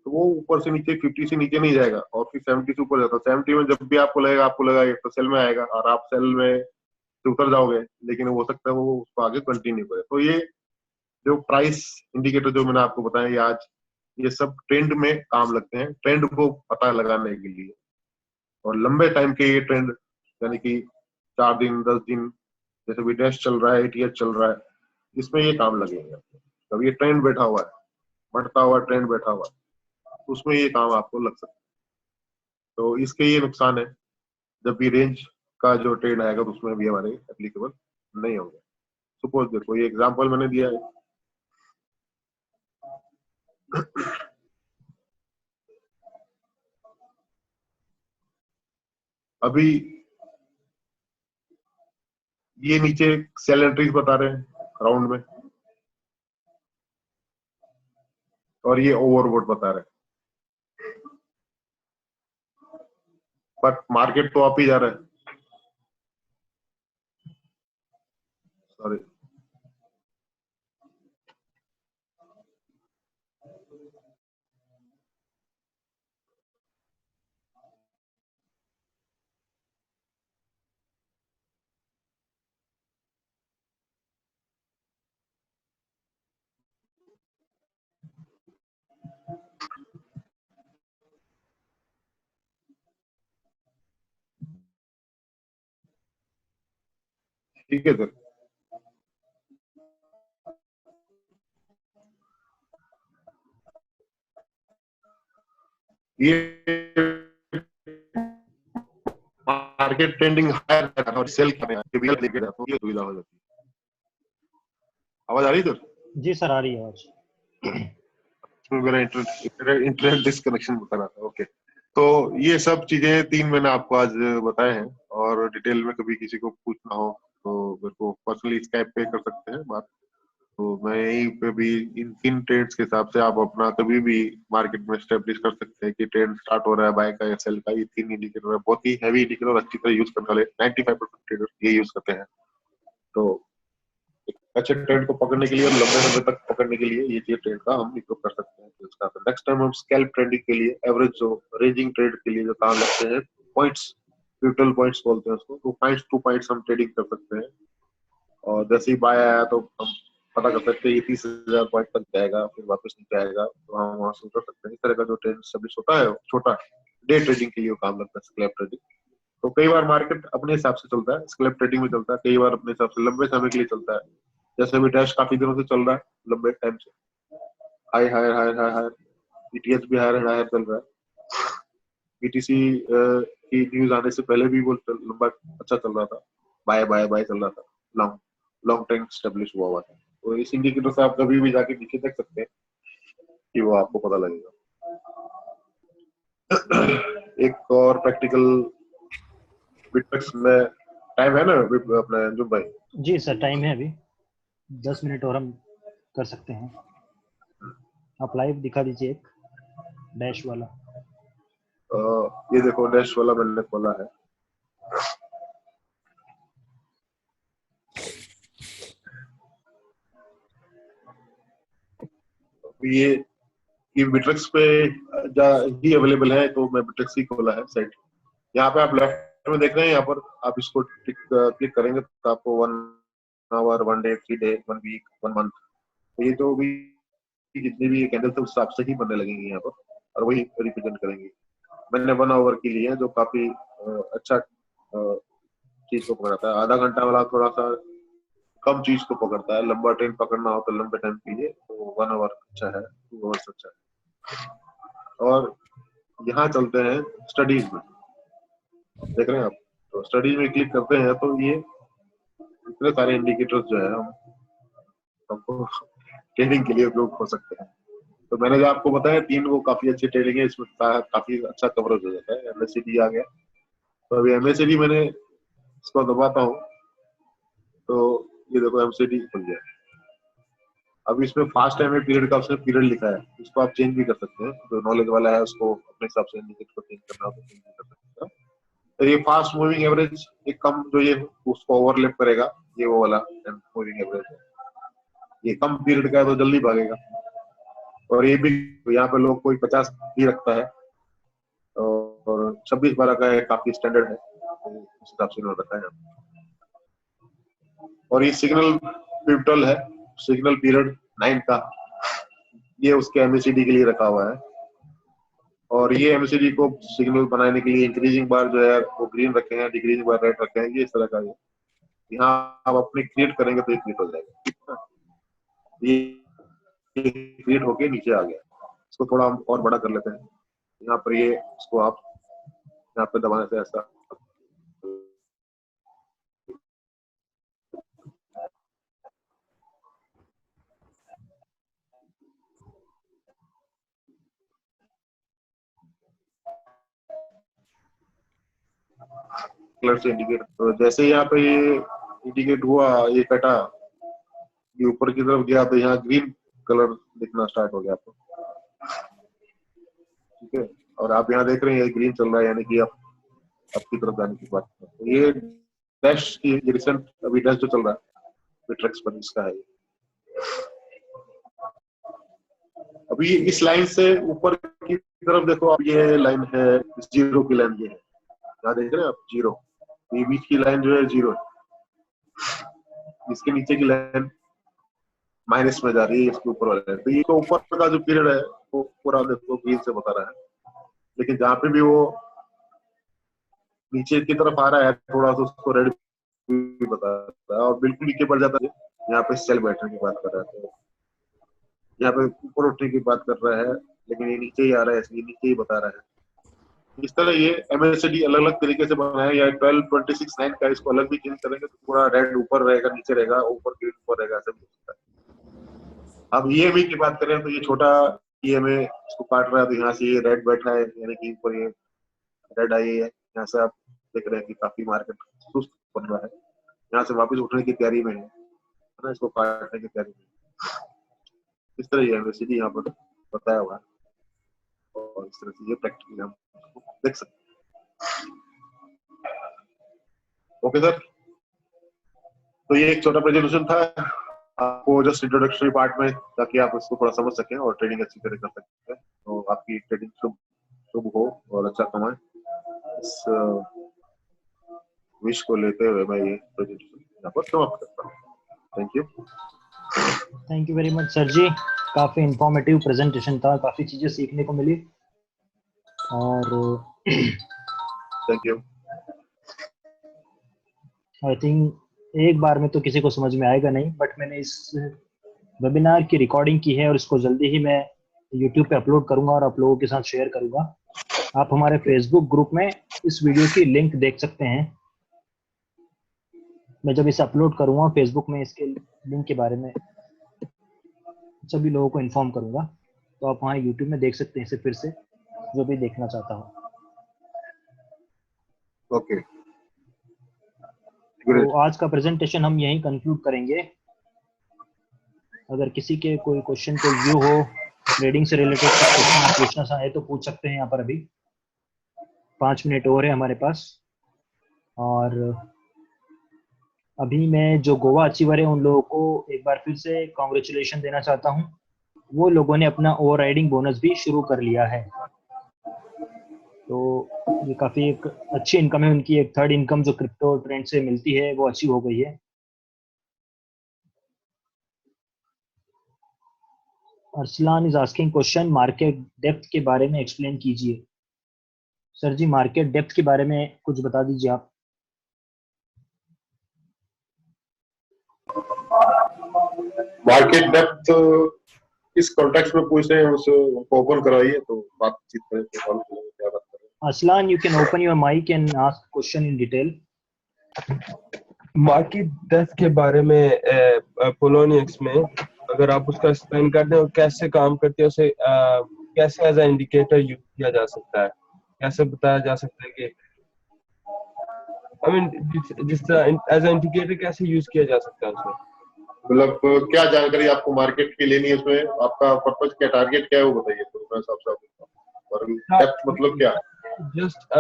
तो वो ऊपर से नीचे 50 से नीचे नहीं जाएगा और फिर 70 से ऊपर जाता है। 70 में जब भी आपको लगेगा, आपको लगा एक तो सेल में आएगा और आप सेल में से उतर जाओगे, लेकिन हो सकता है वो उसको आगे कंटिन्यू करे। तो ये जो प्राइस इंडिकेटर जो मैंने आपको बताया, ये आज ये सब ट्रेंड में काम लगते हैं, ट्रेंड को पता लगाने के लिए। और लंबे टाइम के ये ट्रेंड, यानी कि 4 दिन 10 दिन, जैसे भी डैश चल रहा है, एटीएच चल रहा है, इसमें ये काम लगेंगे। तब ये ट्रेंड बैठा हुआ है, बढ़ता हुआ ट्रेंड बैठा हुआ है, उसमें ये काम आपको लग सकता है। तो इसके ये नुकसान है, जब भी रेंज का जो ट्रेड आएगा तो उसमें भी हमारे एप्लीकेबल नहीं होंगे। सपोज देखो ये एग्जांपल मैंने दिया है, अभी ये नीचे सेल एंट्रीज बता रहे हैं राउंड में, और ये ओवरबॉट बता रहे हैं, बट मार्केट तो आप ही जा रहा है। सॉरी, ठीक है सर। ये मार्केट ट्रेंडिंग हायर और सेल करने लेके जाता हूँ, ये सुविधा हो जाती है। आवाज आ रही है सर? जी सर, आ रही है आवाज। मेरा इंटरनेट डिस्कनेक्शन बता रहा था। ओके, तो ये सब चीजें 3 मैंने आपको आज बताए हैं, और डिटेल में कभी किसी को पूछना हो तो मेरे को पर्सनली स्काइप पे कर सकते हैं बात। तो मैं यहीं पे भी इन 3 ट्रेड्स के हिसाब से आप अपना कभी भी मार्केट में स्टेब्लिश कर सकते हैं कि ट्रेड स्टार्ट हो रहा है बाय का या सेल का। ये 3 इंडिकेटर है, बहुत ही हैवी इंडिकेटर और अच्छी तरह यूज करने वाले 95% ट्रेडर ये यूज करते हैं। तो एक अच्छे ट्रेंड को पकड़ने के लिए और लंबे समय तक पकड़ने के लिए ये ट्रेड का हम इम्प्रूव कर सकते हैं। तो इसका नेक्स्ट टाइम हम स्कैल्प ट्रेडिंग के लिए, एवरेज जो रेंजिंग ट्रेड के लिए जो काम लगते हैं, पॉइंट्स, पिवटल पॉइंट्स बोलते हैं उसको, तो पॉइंट्स टू पॉइंट्स हम ट्रेडिंग कर सकते हैं। और जैसे ही बाय आया तो हम पता कर सकते हैं ये 30,000 पॉइंट तक जाएगा, फिर वापस नीचे आएगा, तो हम वहां से उतर सकते हैं। इस तरह का जो ट्रेड स्टेब्लिश होता है छोटा डे ट्रेडिंग के लिए वो काम लगता है स्कैल्प ट्रेडिंग। तो कई बार मार्केट अपने हिसाब से चलता है, स्कैल्प ट्रेडिंग में चलता है, कई बार अपने हिसाब से लंबे समय के लिए चलता है। जैसे अभी डैश काफी दिनों से चल रहा है, लंबे टाइम से high higher higher higher higher, BTS भी हायर हायर चल रहा है। बीटीसी की न्यूज आने से पहले भी वो लंबा अच्छा चल रहा था, बाय बाय बाय चल रहा था, लॉन्ग लॉन्ग टाइम स्टेब्लिश हुआ था। तो इस इंडिकेटर से आप कभी भी जाके नीचे देख सकते हैं कि वो आपको पता लगेगा। एक और प्रैक्टिकल बिटमेक्स में टाइम है ना अपना अंजुम भाई? जी सर, टाइम है अभी 10 मिनट और हम कर सकते हैं। आप लाइव दिखा दीजिए एक डैश वाला। ये देखो डैश वाला मैंने खोला है। ये बिटरेक्स पे ही अवेलेबल है, तो मैं बिटरेक्स ही खोला है साइट। यहाँ पे आप लेफ्ट में देख रहे हैं, यहाँ पर आप इसको क्लिक करेंगे तो आपको 1 hour, 1 day, 3 day, 1 week, 1 month, तो ये जो भी जितनी भी कैंडल थे उस हिसाब से ही बनने लगेंगे यहाँ पर, और वही रिप्रेजेंट करेंगे। मैंने 1 आवर की ली है जो काफी अच्छा चीज को पकड़ाता है। आधा घंटा वाला थोड़ा सा कम चीज को पकड़ता है। लंबा ट्रेंड पकड़ना हो तो लंबे टाइम के लिए तो 1 आवर अच्छा है, 2 आवर्स अच्छा है। और यहाँ चलते हैं स्टडीज में, देख रहे हैं आप? तो स्टडीज में क्लिक करते हैं तो ये इतने सारे इंडिकेटर्स जो है हम हमको ट्रेडिंग के लिए उपयोग हो सकते हैं। तो मैंने जो आपको बताया 3 वो काफी अच्छी ट्रेडिंग है, इसमें काफी अच्छा कवरेज हो जाता है। एमएससीडी आ गया, तो अभी एमएससीडी मैंने इसको दबाता हूँ तो ये देखो एमएससीडी खुल गया। अब इसमें फास्ट टाइम पीरियड का उसने पीरियड लिखा है, इसको आप चेंज भी कर सकते हैं। जो नॉलेज वाला है उसको अपने हिसाब से इंडिकेटर को चेंज करना हो तो चेंज भी कर सकते हैं। तो ये फास्ट मूविंग एवरेज एक कम जो ये उसको ओवरलैप करेगा, ये वो वाला मूविंग एवरेज है। ये कम पीरियड का है तो जल्दी भागेगा। और ये भी यहाँ पे लोग कोई 50 भी रखता है, और 26-12 का है, काफी स्टैंडर्ड है, तो उस हिसाब से उन्होंने रखा है। और ये सिग्नल पिवटल है, सिग्नल पीरियड 9 का, ये उसके एमएसीडी के लिए रखा हुआ है। और ये एमएसीडी को सिग्नल बनाने के लिए इंक्रीजिंग बार जो है वो ग्रीन रखे हैं, डिक्रीजिंग बार रेड रखे हैं, ये इस तरह का है। यहाँ आप अपने क्रिएट करेंगे तो ये क्रिएट हो जाएगा। ये क्रिएट होके नीचे आ गया। इसको थोड़ा हम और बड़ा कर लेते हैं। यहाँ पर ये इसको आप यहाँ पे दबाने से ऐसा कलर से इंडिकेट, तो जैसे यहाँ पे ये इंडिकेट हुआ, ये कटा, ये ऊपर की तरफ गया तो यहाँ ग्रीन कलर दिखना स्टार्ट हो गया आपको, ठीक है। और आप यहाँ देख रहे हैं ग्रीन चल रहा है, यानी कि आप आपकी तरफ जाने की बात है। तो ये डैश की रिसेंट अभी डैश जो चल रहा है बिटरेक्स पर, इसका है। अभी इस लाइन से ऊपर की तरफ देखो आप, ये लाइन है जीरो की लाइन, ये है, यहाँ देख रहे हैं आप जीरो, ये बीच की लाइन जो है जीरो है, इसके नीचे की लाइन माइनस में जा रही है, इसके ऊपर वाले। तो ये तो ऊपर का जो पीरियड है वो पूरा देखो ग्रीन से बता रहा है, लेकिन जहाँ पे भी वो नीचे की तरफ आ रहा है थोड़ा सा, उसको रेड भी बता रहा है, और बिल्कुल नीचे बढ़ जाता है, यहाँ पे सेल बैठने की बात कर रहा है, तो यहाँ पे ऊपर उठने की बात कर रहा है, लेकिन ये नीचे ही आ रहा है, इसलिए नीचे ही बता रहा है। इस तरह ये MACD अलग अलग तरीके से बना है, या 12, 26, 9 का इसको अलग भी चेंज करेंगे तो पूरा रेड ऊपर रहेगा, नीचे रहेगा, ऊपर ग्रीन ऊपर रहेगा, ऐसा भी हो सकता है। अब EMA की बात करें तो ये छोटा EMA इसको काट रहा है, तो यहाँ से ये रेड बैठा है, यानी कि ऊपर ये रेड आई है, यहाँ से आप देख रहे हैं कि काफी मार्केट सुस्त बन रहा है, यहाँ से वापस उठने की तैयारी में है ना, इसको काटने की तैयारी में। इस तरह ये MACD यहाँ पर बताया हुआ है, और इस तरह से ये प्रैक्टिकली हम देख सकते हैं। ओके सर, तो ये एक छोटा प्रेजेंटेशन था आपको, जस्ट इंट्रोडक्टरी पार्ट में, ताकि आप इसको थोड़ा समझ सकें और ट्रेडिंग अच्छी तरह कर सकते हैं। तो आपकी ट्रेडिंग शुभ हो और अच्छा कमाएं, इस विश को लेते हुए मैं ये प्रेजेंटेशन यहाँ पर समाप्त करता हूँ। Thank you very much sir ji, काफी इंफॉर्मेटिव प्रेजेंटेशन था, काफी चीजें सीखने को मिली, और थैंक यू। आई थिंक एक बार में तो किसी को समझ में आएगा नहीं, बट मैंने इस वेबिनार की रिकॉर्डिंग की है और इसको जल्दी ही मैं YouTube पे अपलोड करूंगा और आप लोगों के साथ शेयर करूंगा। आप हमारे फेसबुक ग्रुप में इस वीडियो की लिंक देख सकते हैं। मैं जब इसे अपलोड करूंगा फेसबुक में, इसके लिंक के बारे में सभी लोगों को इन्फॉर्म करूंगा, तो आप वहाँ YouTube में देख सकते हैं इसे फिर से, जो भी देखना चाहता हो। ओके, तो आज का प्रेजेंटेशन हम यहीं कंक्लूड करेंगे। अगर किसी के कोई क्वेश्चन कोई व्यू हो ट्रेडिंग से रिलेटेड क्वेश्चन पूछना चाहे तो पूछ सकते हैं। यहाँ पर अभी 5 मिनट और है हमारे पास, और अभी मैं जो गोवा अचीवर है उन लोगों को एक बार फिर से कॉन्ग्रेचुलेशन देना चाहता हूँ। वो लोगों ने अपना ओवर राइडिंग बोनस भी शुरू कर लिया है, तो ये काफ़ी एक अच्छी इनकम है उनकी। एक थर्ड इनकम जो क्रिप्टो ट्रेंड से मिलती है वो अचीव हो गई है। Arsalan is asking question, market depth के बारे में एक्सप्लेन कीजिए। सर जी, मार्केट डेप्थ के बारे में कुछ बता दीजिए आप। मार्केट डेप्थ किस कॉन्टेक्स्ट में पूछ रहे हैं, उसे ओपन कराइए तो बातचीत करें, तो सॉल्व करेंगे क्या बात करें। Aslan, you can open your mic and ask question in detail. Market depth के बारे में पोलोनिक्स में अगर आप उसका एक्सप्लेन कर दें और कैसे काम करते हैं, उसे कैसे एज ए इंडिकेटर यूज किया जा सकता है, कैसे बताया जा सकता है कि आई मीन जिस तरह एज ए इंडिकेटर कैसे यूज किया जा सकता है उसमें। मतलब क्या जानकारी आपको मार्केट की लेनी है, उसमें आपका पर्पस क्या, टारगेट क्या है वो बताइए, तो मैं हिसाब से आपको। और डेप्थ मतलब क्या? जस्ट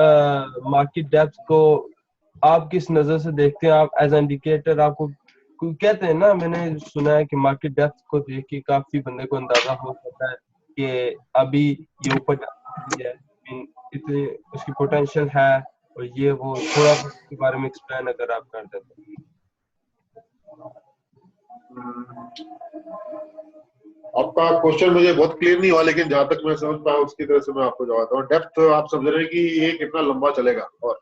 मार्केट डेप्थ को आप किस नजर से देखते हैं, आप एज एन इंडिकेटर आपको कहते हैं ना, मैंने सुना है कि मार्केट डेप्थ को देख के काफी बंदे को अंदाजा हो सकता है कि अभी ये ऊपर जा सकती है, इतनी उसकी पोटेंशियल है, और ये वो थोड़ा इसके बारे में एक्सप्लेन अगर आप कर दें तो। आपका क्वेश्चन मुझे बहुत क्लियर नहीं हुआ, लेकिन जहां तक मैं समझ पाया उसकी तरह से मैं आपको जवाब दूं। डेप्थ आप समझ रहे हैं कि ये कितना लंबा चलेगा, और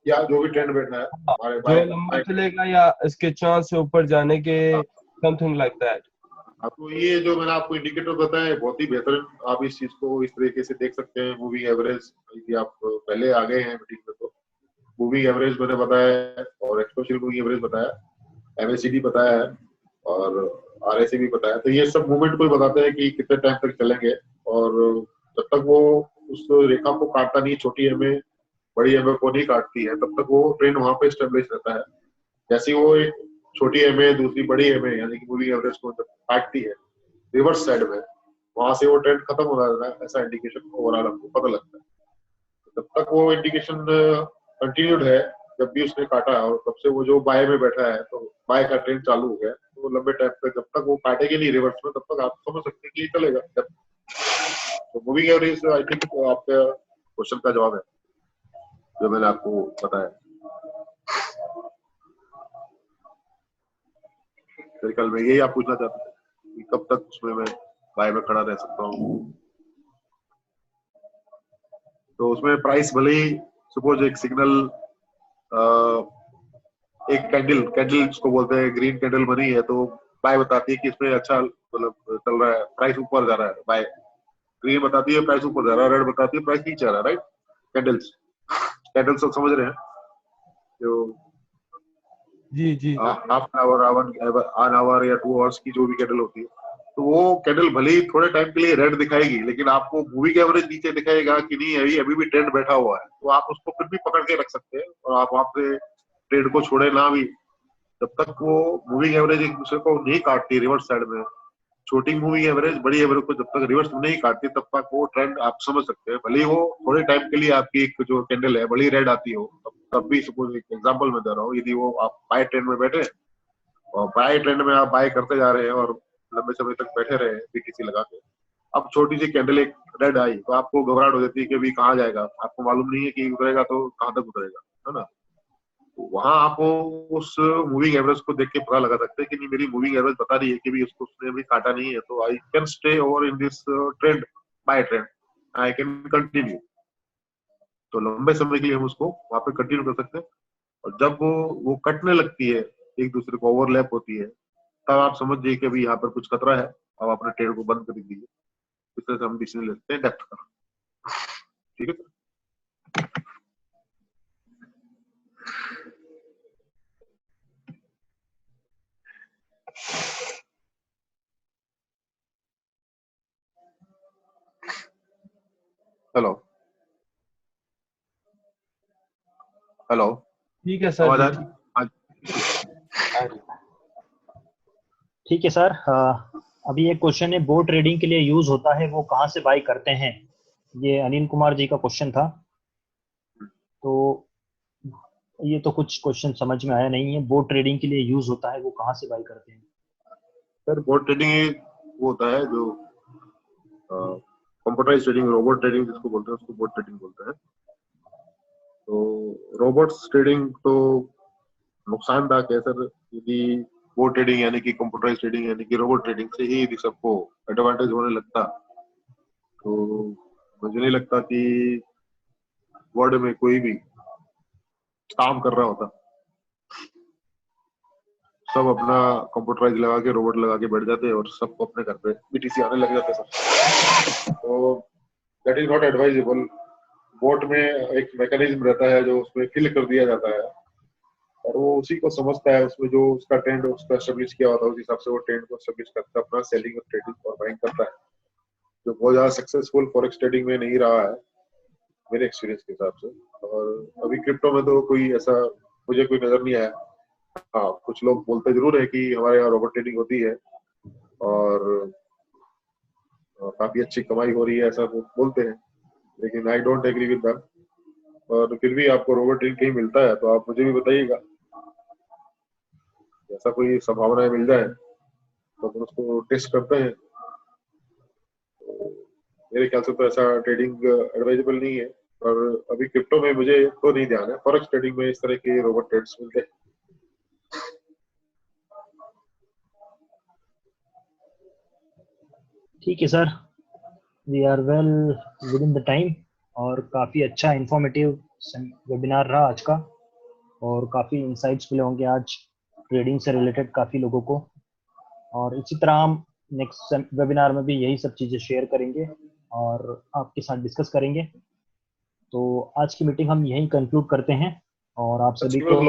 या जो भी ट्रेंड बैठना है हमारे जो लंबा चलेगा या इसके चांस से ऊपर जाने के, समथिंग लाइक दैट। आपको ये जो मैंने आपको इंडिकेटर बताया है बहुत ही बेहतर, आप इस चीज को इस तरीके से देख सकते हैं। मूविंग एवरेज, यदि आप पहले आ गए हैं मीटिंग में तो मूविंग एवरेज मैंने बताया है, और एक्सपोनेंशियल मूविंग एवरेज बताया, MACD बताया है, और RSI भी बताया। तो ये सब मूवमेंट को बताते हैं कि कितने टाइम तक चलेंगे, और जब तक वो उस रेखा को काटता नहीं, छोटी एमए बड़ी एमए को नहीं काटती है तब तक वो ट्रेंड वहां पे स्टेब्लिश रहता है। जैसे वो एक छोटी एमए दूसरी बड़ी एमए यानी कि मूविंग एवरेज को जब काटती है रिवर्स साइड में, वहां से वो ट्रेंड खत्म हो रहा है, ऐसा इंडिकेशन ओवरऑल हमको पता लगता है। जब तक वो इंडिकेशन कंटिन्यूड है, जब भी उसने काटा और तब से वो जो बाय में बैठा है तो बाय का ट्रेंड चालू हो गया, तो लंबे टाइम तक जब तक वो काटेगी नहीं रिवर्स में तब तक आप समझ सकते हैं कि ये चलेगा। तो मूविंग एवरेज आई थिंक आपके क्वेश्चन का जवाब है जो मैंने आपको बताया। मेरे ख्याल में यही आप पूछना चाहते थे कि कब तक उसमें मैं बाय में खड़ा रह सकता हूँ। तो उसमें प्राइस भले ही सपोज एक सिग्नल एक कैंडल जिसको बोलते हैं ग्रीन कैंडल बनी है तो बाय बताती है कि इसमें अच्छा मतलब चल रहा है, प्राइस ऊपर जा रहा है, बाय। ग्रीन बताती है प्राइस ऊपर जा रहा है, रेड बताती है प्राइस नीचे जा रहा है, राइट। कैंडल्स सब समझ रहे हैं जो जी हाफ एन आवर या 2 आवर्स की जो भी कैंडल होती है, तो वो कैंडल भले ही थोड़े टाइम के लिए रेड दिखाएगी लेकिन आपको मूविंग एवरेज नीचे दिखाएगा कि नहीं अभी भी ट्रेंड बैठा हुआ है, तो आप उसको फिर भी पकड़ के रख सकते हैं और आप वहां पे ट्रेड को छोड़े ना भी। जब तक वो मूविंग एवरेज एक दूसरे को नहीं काटती रिवर्स साइड में, छोटी मूविंग एवरेज बड़ी एवरेज को जब तक रिवर्स में नहीं काटती तब तक वो ट्रेंड आप समझ सकते हैं। भले ही वो थोड़े टाइम के लिए आपकी एक जो कैंडल है भले रेड आती हो तब भी, सपोज एक एग्जांपल में दे रहा हूँ, यदि वो आप बाय ट्रेंड में बैठे और बाय ट्रेंड में आप बाय करते जा रहे हैं और लंबे समय तक बैठे रहे बीटीसी लगा के, अब छोटी सी कैंडल एक रेड आई तो आपको घबराहट हो जाती है कि अभी कहाँ जाएगा, आपको मालूम नहीं है कि उतरेगा तो कहाँ तक उतरेगा, है ना। तो वहां आप उस मूविंग एवरेज को देख के पता लगा सकते हैं कि नहीं मेरी मूविंग एवरेज बता रही है कि भी उसको उसने अभी काटा नहीं है, तो I can stay over in this trend, buy trend, I can continue. तो लंबे समय के लिए हम उसको वहां पे कंटिन्यू कर सकते हैं। और जब वो कटने लगती है, एक दूसरे को ओवरलैप होती है, तब आप समझ जाइए कि अभी यहाँ पर कुछ खतरा है, अब अपने ट्रेड को बंद कर दीजिए। इस तरह से हम डिसीजन लेते हैं डेप्थ का। ठीक है। हेलो हेलो, ठीक है सर आवाज आ जी। रही? ठीक है सर। अभी एक क्वेश्चन है, बोट ट्रेडिंग के लिए यूज होता है वो कहाँ से बाई करते हैं? ये अनिल कुमार जी का क्वेश्चन था। तो ये तो कुछ क्वेश्चन समझ में आया नहीं है, बोट ट्रेडिंग के लिए यूज होता है वो कहाँ से बाई करते हैं? सर बोट ट्रेडिंग वो होता है जो कंप्यूटराइज ट्रेडिंग, रोबोट ट्रेडिंग जिसको बोलते हैं उसको बोट ट्रेडिंग बोलते हैं। तो रोबोट्स ट्रेडिंग तो नुकसानदायक है सर, यदि बोट ट्रेडिंग यानी कि कंप्यूटराइज ट्रेडिंग यानी कि रोबोट ट्रेडिंग से ही यदि सबको एडवांटेज होने लगता तो मुझे नहीं लगता कि वर्ल्ड में कोई भी काम कर रहा होता। सब अपना कंप्यूटराइज लगा के रोबोट लगा के बैठ जाते और सबको अपने घर पे बीटीसी आने लग जाते सर। तो that is not advisable. Boat में एक मैकेनिज्म रहता है जो उसमें फिल कर दिया जाता है और वो उसी को समझता है, उसमें जो उसका ट्रेंड उसका एस्टेब्लिश किया होता है उस हिसाब से वो ट्रेंड को एस्टेब्लिश करता है, अपना सेलिंग और ट्रेडिंग और बाइंग करता है, जो बहुत ज्यादा सक्सेसफुल फॉरेक्स ट्रेडिंग में नहीं रहा है मेरे एक्सपीरियंस के हिसाब से। और अभी क्रिप्टो में तो कोई ऐसा मुझे कोई नजर नहीं आया। हाँ, कुछ लोग बोलते जरूर है कि हमारे यहाँ रोबोट ट्रेडिंग होती है और काफी अच्छी कमाई हो रही है, ऐसा वो बोलते हैं, लेकिन I don't agree with that. और फिर भी आपको रोबोट ट्रेडिंग कहीं मिलता है तो आप मुझे भी बताइएगा, ऐसा कोई संभावना मिल जाए तो अपन उसको टेस्ट करते हैं। तो मेरे ख्याल से तो ऐसा ट्रेडिंग एडवाइजेबल नहीं है। और अभी क्रिप्टो में मुझे तो नहीं ध्यान है, फॉरेक्स ट्रेडिंग में इस तरह के रोबोट ट्रेड्स मिलते हैं। ठीक है sir, we are well within the time. और काफ़ी अच्छा इंफॉर्मेटिव वेबिनार रहा आज का, और काफ़ी इंसाइट्स मिले होंगे आज ट्रेडिंग से रिलेटेड काफ़ी लोगों को। और इसी तरह हम नेक्स्ट वेबिनार में भी यही सब चीज़ें शेयर करेंगे और आपके साथ डिस्कस करेंगे। तो आज की मीटिंग हम यहीं कंक्लूड करते हैं और आप सभी को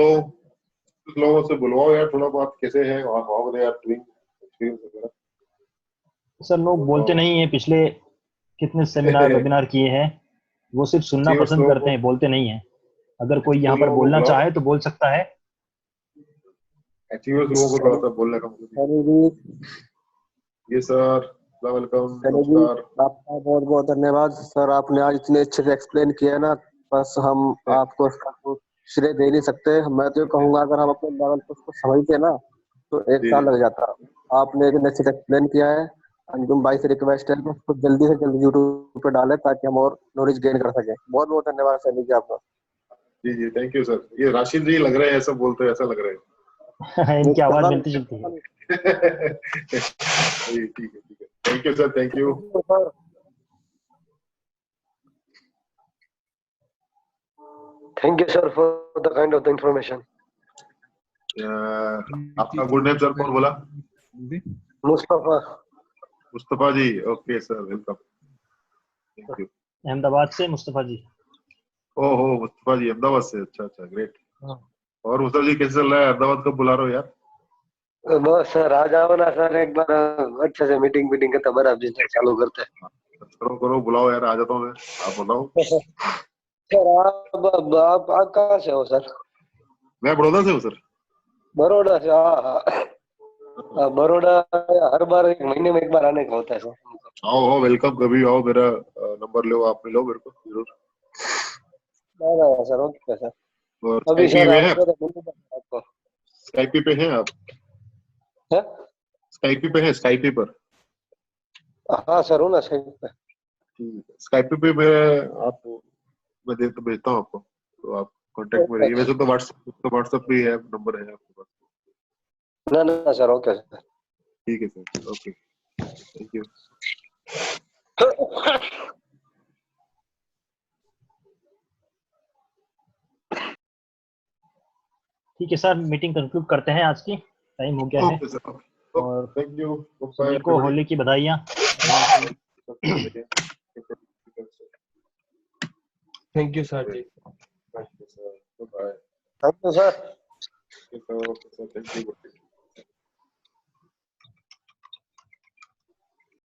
लोगों से बुलवाओ यार, थोड़ा बहुत कैसे है how they are doing, experience वगैरह। सर, लोग बोलते नहीं है, पिछले कितने सेमिनार वेबिनार किए हैं, वो सिर्फ सुनना जी, बस पसंद लोगों करते को हैं, बोलते नहीं है। अगर कोई यहाँ पर बोलना चाहे तो बोल सकता है। एक्चुअली लोगों को थोड़ा सा बोलने का मौका ये सर वेलकम चलो जी, नमस्कार। आपका बहुत बहुत धन्यवाद सर, आपने आज इतने अच्छे से एक्सप्लेन किया है ना, बस हम आपको इसका कुछ श्रेय दे नहीं सकते। मैं तो कहूंगा अगर हम अपने लेवल पर उसको समझते ना तो एक जी, साल जी। लग जाता। आपने इतने अच्छे से एक्सप्लेन किया है। अंजुम भाई से रिक्वेस्ट है कि उसको जल्दी से जल्दी यूट्यूब पे डालें ताकि हम और नॉलेज गेन कर सकें। बहुत बहुत धन्यवाद सैनी जी आपका। जी जी थैंक यू सर। ये राशिद जी लग रहे हैं, ऐसा बोलते हैं, ऐसा लग रहा इनकी आवाज मिलती जुलती है। है। जी ठीक है thank you sir thank you. Thank you sir for the kind of the information. आपका गुड नेम सर कौन बोला? Mustafa. Mustafa ji okay sir welcome thank you. Ahmedabad से मुस्तफा जी। ओहो मुस्तफा जी अहमदाबाद से, अच्छा अच्छा ग्रेट। और मुस्तफा जी कैसे चल रहा है? अहमदाबाद कब बुला रहे हो यार? बस सर आ जाओ ना सर, एक बार अच्छे से मीटिंग मीटिंग के तब बिजनेस चालू करते हैं। करो करो बुलाओ यार, आ जाता हूँ मैं। आप बताओ। सर आप कहाँ से हो सर? मैं बड़ौदा से हूँ सर। बड़ौदा से? हाँ, बड़ौदा हर बार एक महीने में एक बार आने का होता है सर। आओ आओ वेलकम, कभी आओ, मेरा नंबर लो, आप मिलो मेरे को जरूर। ना सर, ओके सर। और अभी स्काइपी सर में है? आऊंगा तो मिलूंगा आपको। स्काइपी पे हैं आप? है? स्काइपी पे है? स्काइपी पर? हाँ सर, हूँ ना सही पे। स्काइपी पे मैं आप मैं दे तो भेजता हूँ आपको, तो आप कांटेक्ट में रहिए। वैसे तो व्हाट्सएप पे है, नंबर है आपके पास। ना ना सर, ओके सर। ठीक है सर ओके थैंक यू। ठीक है सर, मीटिंग कंक्लूड करते हैं, आज की टाइम हो गया है। ओके सर और थैंक यू सभी को होली की बधाइयाँ। Thank you sir ji. Thank you, sir. Bye-bye. Thank you sir. Okay, sir. Thank you.